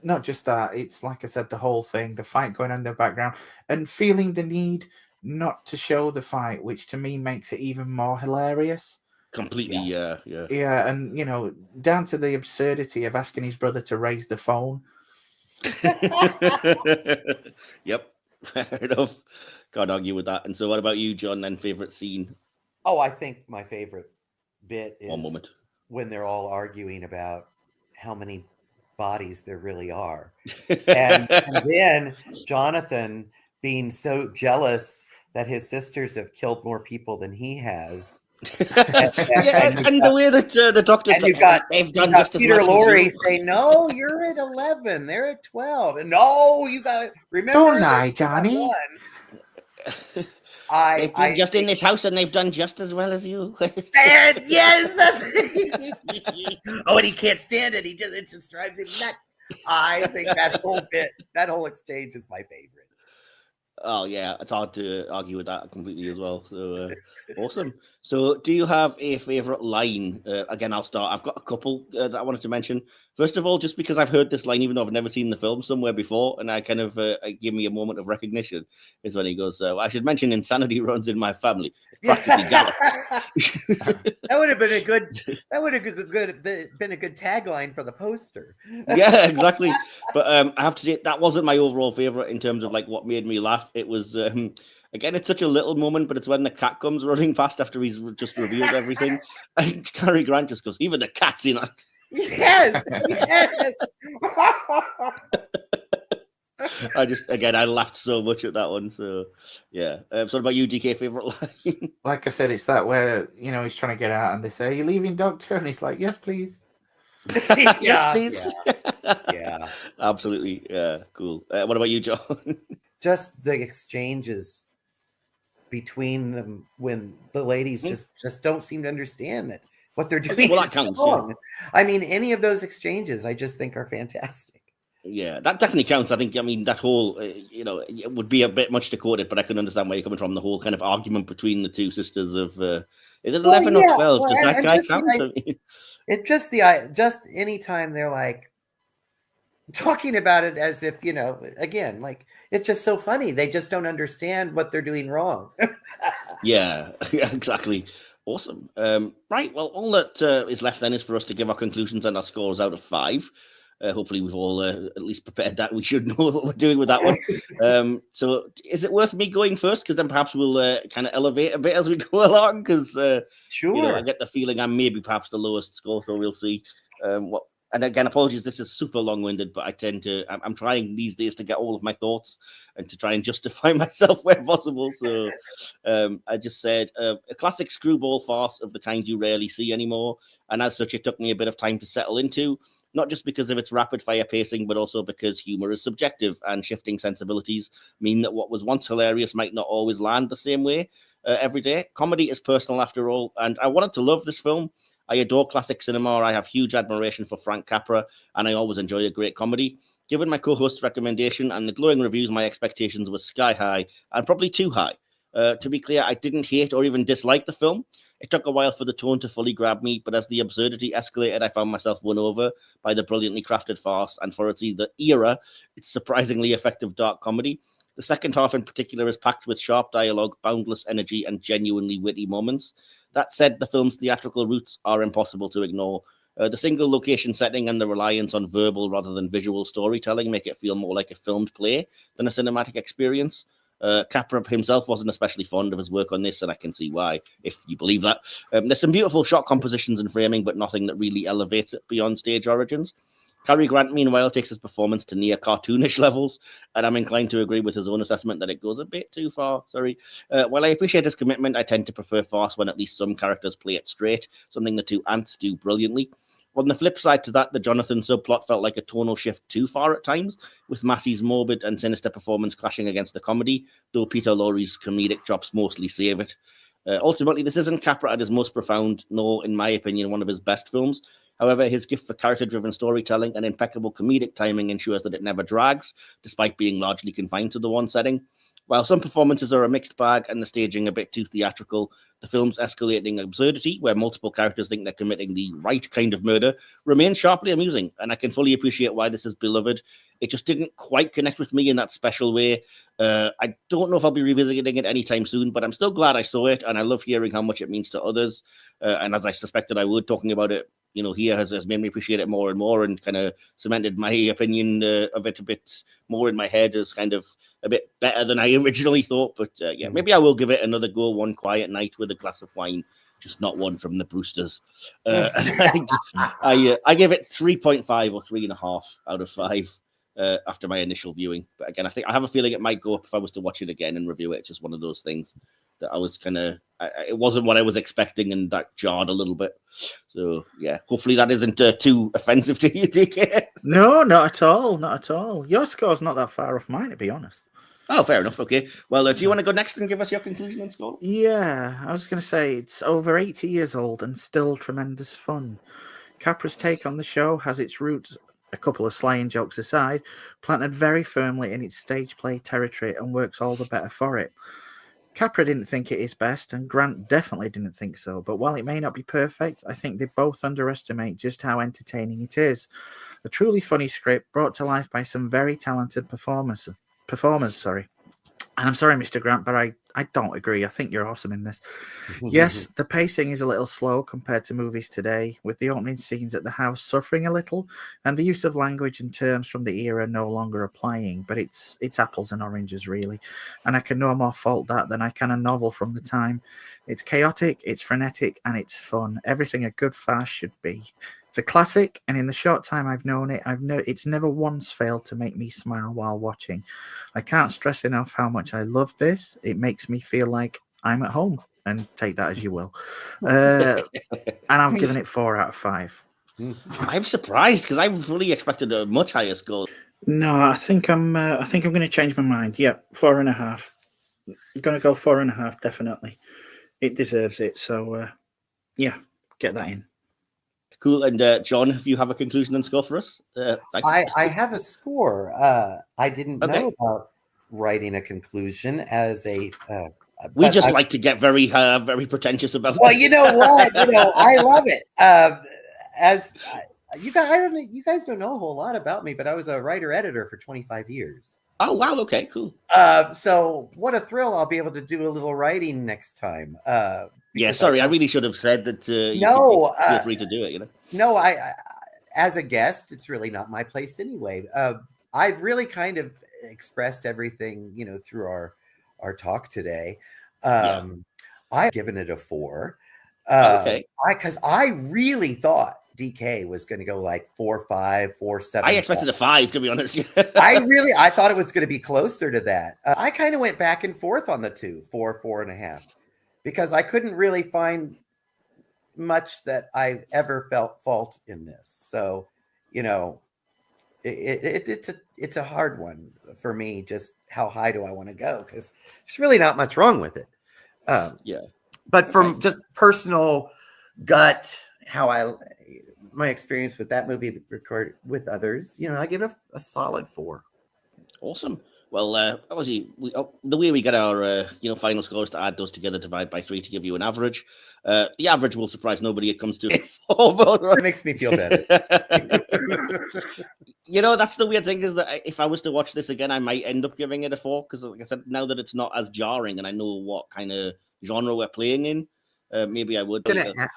that. It's like I said, the whole thing, the fight going on in the background, and feeling the need not to show the fight, which to me makes it even more hilarious. Completely, yeah. Yeah, and down to the absurdity of asking his brother to raise the phone. Yep, fair enough. Can't argue with that. And so what about you, John, then? Favorite scene? Oh, I think my favorite bit is one moment when they're all arguing about how many bodies there really are. And then Jonathan being so jealous that his sisters have killed more people than he has. And the way that the doctors they've done just Peter as much Lorre as say, no, you're at 11, they're at 12. And no, you got to remember. Don't lie, Johnny. They've been just in this house and they've done just as well as you. Yes, that's oh, and he can't stand it. It just drives him nuts. I think that whole exchange is my favorite. Oh yeah, it's hard to argue with that completely as well. So awesome. So do you have a favorite line? Again, I'll start. I've got a couple that I wanted to mention. First of all, just because I've heard this line, even though I've never seen the film somewhere before, and I kind of give me a moment of recognition, is when he goes, I should mention insanity runs in my family. It's practically Gallop. That would have been a good tagline for the poster. Yeah, exactly. But I have to say that wasn't my overall favorite in terms of like what made me laugh. It was again, it's such a little moment, but it's when the cat comes running past after he's just revealed everything, and Cary Grant just goes, "Even the cat's in it." Yes. I laughed so much at that one. So, yeah. So, what about you, DK? Favorite line? Like I said, it's that where he's trying to get out, and they say, "Are you leaving, Doctor?" And he's like, "Yes, please." Yes, Yeah, please. yeah. Absolutely. Yeah, cool. What about you, John? Just the exchanges between them when the ladies just don't seem to understand it. What they're doing Well, that is counts. wrong. Yeah. I mean, any of those exchanges, I just think are fantastic. Yeah, that definitely counts. I think, that whole, it would be a bit much to quote it, but I can understand where you're coming from. The whole kind of argument between the two sisters of, is it 11 or 12? Well, Does that and guy just count? it just anytime they're like talking about it as if, again, like it's just so funny. They just don't understand what they're doing wrong. Yeah, exactly. Awesome. Right. Well, all that is left then is for us to give our conclusions and our scores out of 5. Hopefully, we've all at least prepared that. We should know what we're doing with that one. So, is it worth me going first? Because then perhaps we'll kind of elevate a bit as we go along. Because Sure. I get the feeling I'm maybe perhaps the lowest score. So we'll see. What. And again, apologies, this is super long-winded, but I'm trying these days to get all of my thoughts and to try and justify myself where possible. So I just said a classic screwball farce of the kind you rarely see anymore. And as such, it took me a bit of time to settle into, not just because of its rapid-fire pacing, but also because humor is subjective and shifting sensibilities mean that what was once hilarious might not always land the same way every day. Comedy is personal after all, and I wanted to love this film. I adore classic cinema. I have huge admiration for Frank Capra, and I always enjoy a great comedy. Given my co-host's recommendation and the glowing reviews, my expectations were sky high and probably too high. To be clear, I didn't hate or even dislike the film. It took a while for the tone to fully grab me, but as the absurdity escalated, I found myself won over by the brilliantly crafted farce, and for its era, it's surprisingly effective dark comedy. The second half in particular is packed with sharp dialogue, boundless energy, and genuinely witty moments. That said, the film's theatrical roots are impossible to ignore. The single location setting and the reliance on verbal rather than visual storytelling make it feel more like a filmed play than a cinematic experience. Capra himself wasn't especially fond of his work on this, and I can see why, if you believe that. There's some beautiful shot compositions and framing, but nothing that really elevates it beyond stage origins. Cary Grant, meanwhile, takes his performance to near cartoonish levels, and I'm inclined to agree with his own assessment that it goes a bit too far. While I appreciate his commitment, I tend to prefer farce when at least some characters play it straight, something the two ants do brilliantly. On the flip side to that, the Jonathan subplot felt like a tonal shift too far at times, with Massey's morbid and sinister performance clashing against the comedy, though Peter Lorre's comedic chops mostly save it. Ultimately, this isn't Capra at his most profound, nor, in my opinion, one of his best films. However, his gift for character-driven storytelling and impeccable comedic timing ensures that it never drags, despite being largely confined to the one setting. While some performances are a mixed bag and the staging a bit too theatrical, the film's escalating absurdity, where multiple characters think they're committing the right kind of murder, remains sharply amusing, and I can fully appreciate why this is beloved. It just didn't quite connect with me in that special way. I don't know if I'll be revisiting it anytime soon, but I'm still glad I saw it, and I love hearing how much it means to others. And as I suspected I would, talking about it here has made me appreciate it more and more, and kind of cemented my opinion of it a bit more in my head as kind of a bit better than I originally thought. But maybe I will give it another go one quiet night with a glass of wine, just not one from the Brewsters. I give it 3.5 or 3.5 out of 5 after my initial viewing. But again, I think I have a feeling it might go up if I was to watch it again and review it. It's just one of those things that I was it wasn't what I was expecting, and that jarred a little bit. So yeah, hopefully that isn't too offensive to you, DK. No, not at all. Not at all. Your score's not that far off mine, to be honest. Oh, fair enough. Okay. Well, do you want to go next and give us your conclusion and score? Yeah, I was going to say it's over 80 years old and still tremendous fun. Capra's take on the show has its roots, a couple of slaying jokes aside, planted very firmly in its stage play territory and works all the better for it. Capra didn't think it is best, and Grant definitely didn't think so, but while it may not be perfect, I think they both underestimate just how entertaining it is. A truly funny script brought to life by some very talented performers. And I'm sorry, Mr. Grant, but I don't agree. I think you're awesome in this. Yes, the pacing is a little slow compared to movies today, with the opening scenes at the house suffering a little, and the use of language and terms from the era no longer applying. But it's apples and oranges, really, and I can no more fault that than I can a novel from the time. It's chaotic, it's frenetic, and it's fun. Everything a good farce should be. It's a classic, and in the short time I've known it, it's never once failed to make me smile while watching. I can't stress enough how much I love this. It makes me feel like I'm at home, and take that as you will. And I've given it 4 out of 5. I'm surprised because I fully expected a much higher score. No, I think I'm going to change my mind. Yeah, 4.5. I'm going to go 4.5. Definitely, it deserves it. So, yeah, get that in. Cool. And John, if you have a conclusion and score for us? I have a score. I didn't know about writing a conclusion as a. We just like to get very pretentious about. Well, you know what? I love it. You guys don't know a whole lot about me, but I was a writer editor for 25 years. Oh wow! Okay, cool. So what a thrill! I'll be able to do a little writing next time. Yeah, sorry, I really should have said that. No, feel free to do it. No, I as a guest, it's really not my place anyway. I've really kind of expressed everything, through our talk today. I've given it a 4. Okay. Because I really thought DK was going to go like 4, 5, 4, 7. I expected a 5, to be honest. I thought it was going to be closer to that. I kind of went back and forth on the 2, 4, 4.5, because I couldn't really find much that I ever felt fault in this. So, it's a hard one for me. Just how high do I want to go? Because there's really not much wrong with it. But from just personal gut, my experience with that movie recorded with others, I give it a solid 4. Awesome. Well, obviously, the way we get our final scores to add those together, divide by 3 to give you an average. The average will surprise nobody. It comes to 4. It makes me feel better. That's the weird thing, is that if I was to watch this again, I might end up giving it a 4, because, like I said, now that it's not as jarring and I know what kind of genre we're playing in, maybe I would.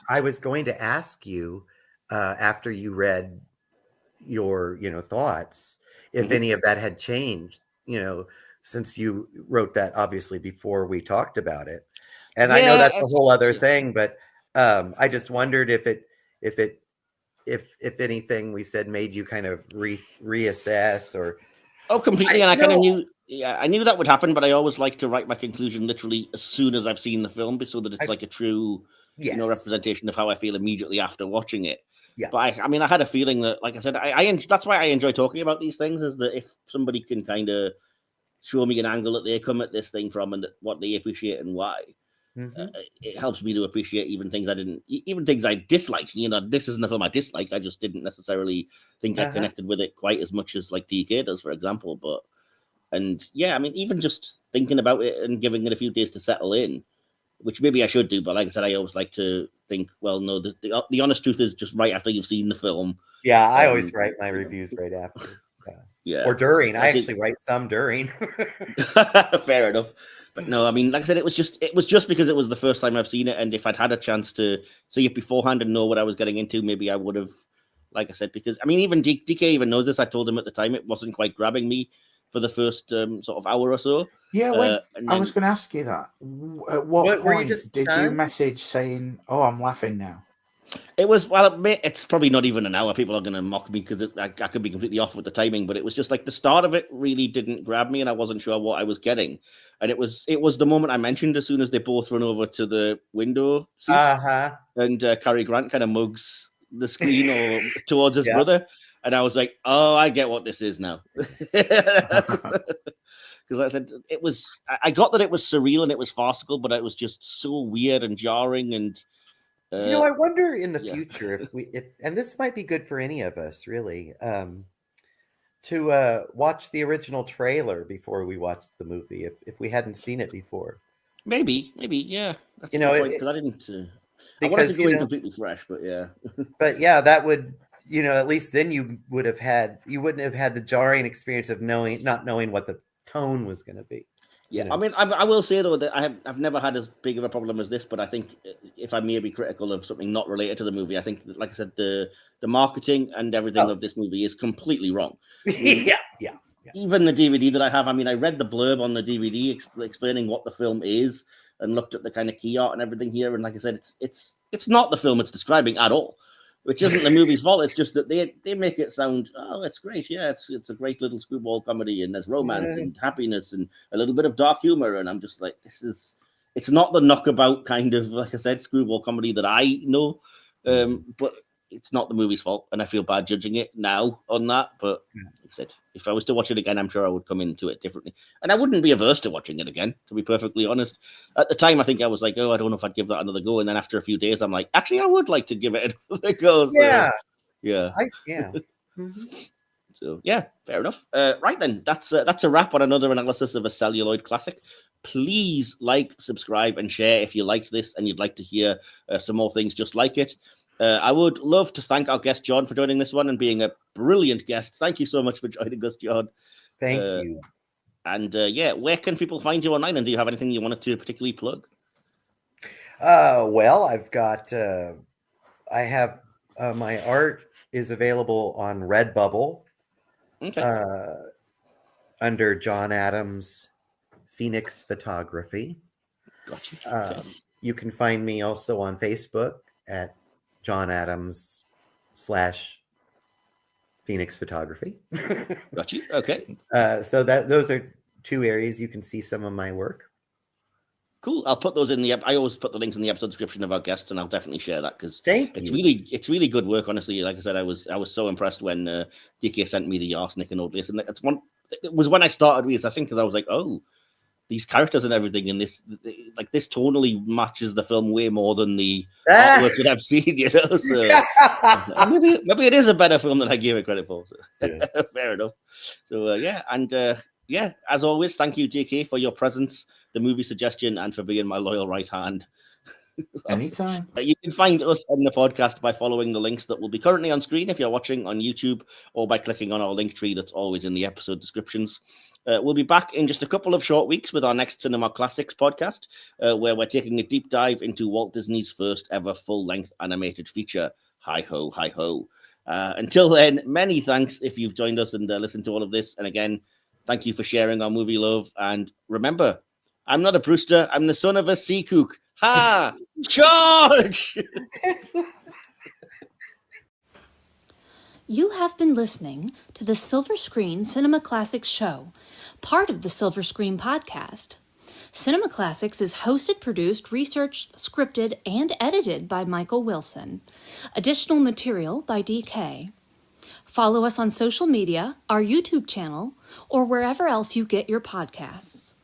I was going to ask you after you read your thoughts, if any of that had changed, since you wrote that obviously before we talked about it. And I know that's a whole other thing, but I just wondered if anything we said made you kind of reassess or. Oh, completely. And I kind of knew, I knew that would happen, but I always like to write my conclusion literally as soon as I've seen the film, so that it's like a true, representation of how I feel immediately after watching it. Yeah. But I had a feeling that, like I said, that's why I enjoy talking about these things, is that if somebody can kind of show me an angle that they come at this thing from and what they appreciate and why, it helps me to appreciate even things I disliked. This isn't a film I disliked. I just didn't necessarily think I connected with it quite as much as like DK does, for example. Even just thinking about it and giving it a few days to settle in, which maybe I should do, but like I said, I always like to think, well, no, the honest truth is just right after you've seen the film. Yeah, I always write my reviews right after. Or during. I actually write some during. Fair enough. But no, like I said, it was just because it was the first time I've seen it, and if I'd had a chance to see it beforehand and know what I was getting into, maybe I would have, like I said, because even DK even knows this. I told him at the time it wasn't quite grabbing me for the first sort of hour or so. Yeah, I was going to ask you that. At what point did you message saying, "Oh, I'm laughing now"? It was, it's probably not even an hour. People are going to mock me because I could be completely off with the timing, but it was just like the start of it really didn't grab me, and I wasn't sure what I was getting. And it was the moment I mentioned, as soon as they both run over to the window seat, and Cary Grant kind of mugs the screen or towards his brother, and I was like, oh, I get what this is now. Because I said I got that it was surreal and it was farcical, but it was just so weird and jarring and. I wonder in the future if and this might be good for any of us really, to watch the original trailer before we watch the movie if we hadn't seen it before. Maybe, yeah. That's because I didn't. I wanted to go in completely fresh, but yeah. But yeah, that would at least then you wouldn't have had the jarring experience of not knowing what the tone was going to be. Yeah, You know? I mean, I will say though that I've never had as big of a problem as this, but I think if I may be critical of something not related to the movie, I think, like I said, the marketing and everything of this movie is completely wrong. I mean, yeah. even the DVD that I have, I mean, I read the blurb on the DVD explaining what the film is and looked at the kind of key art and everything here, and like I said, it's not the film it's describing at all, which isn't the movie's fault. It's just that they make it sound, oh, it's great, yeah, it's a great little screwball comedy, and there's romance and happiness and a little bit of dark humor, and I'm just like, it's not the knockabout kind of, like I said, screwball comedy that I know, but it's not the movie's fault, and I feel bad judging it now on that. But like I said, if I was to watch it again, I'm sure I would come into it differently, and I wouldn't be averse to watching it again, to be perfectly honest. At the time, I think I was like, oh, I don't know if I'd give that another go, and then after a few days, I'm like, actually, I would like to give it another go. So, Yeah. yeah. So yeah, fair enough. Right then, that's a wrap on another analysis of a celluloid classic. Please like, subscribe, and share if you liked this and you'd like to hear some more things just like it. I would love to thank our guest John for joining this one and being a brilliant guest. Thank you so much for joining us, John. Thank you. And yeah, where can people find you online? And do you have anything you wanted to particularly plug? Well, I've got I have my art is available on Redbubble. Okay. Under John Adams Phoenix Photography. Gotcha. Okay. You can find me also on Facebook at John Adams / Phoenix Photography. Gotcha. Okay. So those are two areas you can see some of my work. Cool. I'll put those in the. I always put the links in the episode description of our guests, and I'll definitely share that because it's really good work. Honestly, like I said, I was so impressed when DK sent me the Arsenic and Old Lace, and it was when I started reassessing because I was like, oh, these characters and everything in this, like this, tonally matches the film way more than the artwork that I've seen. You know, so maybe it is a better film than I gave it credit for. So. Yeah. Fair enough. So yeah, and. Yeah, as always, thank you, JK, for your presence, the movie suggestion, and for being my loyal right hand. Anytime. You can find us in the podcast by following the links that will be currently on screen if you're watching on YouTube, or by clicking on our link tree that's always in the episode descriptions. We'll be back in just a couple of short weeks with our next Cinema Classics podcast, where we're taking a deep dive into Walt Disney's first ever full-length animated feature, Hi Ho, Hi Ho. Until then, many thanks if you've joined us and listened to all of this. And again, thank you for sharing our movie love. And remember, I'm not a Brewster. I'm the son of a sea kook. Ha! Charge! You have been listening to the Silver Screen Cinema Classics show, part of the Silver Screen podcast. Cinema Classics is hosted, produced, researched, scripted, and edited by Michael Wilson. Additional material by DK. Follow us on social media, our YouTube channel, or wherever else you get your podcasts.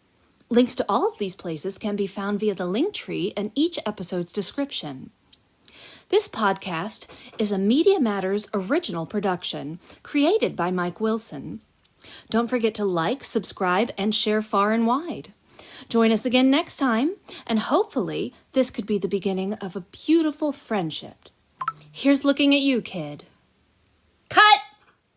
Links to all of these places can be found via the link tree in each episode's description. This podcast is a Media Matters original production created by Mike Wilson. Don't forget to like, subscribe, and share far and wide. Join us again next time, and hopefully this could be the beginning of a beautiful friendship. Here's looking at you, kid. Cut!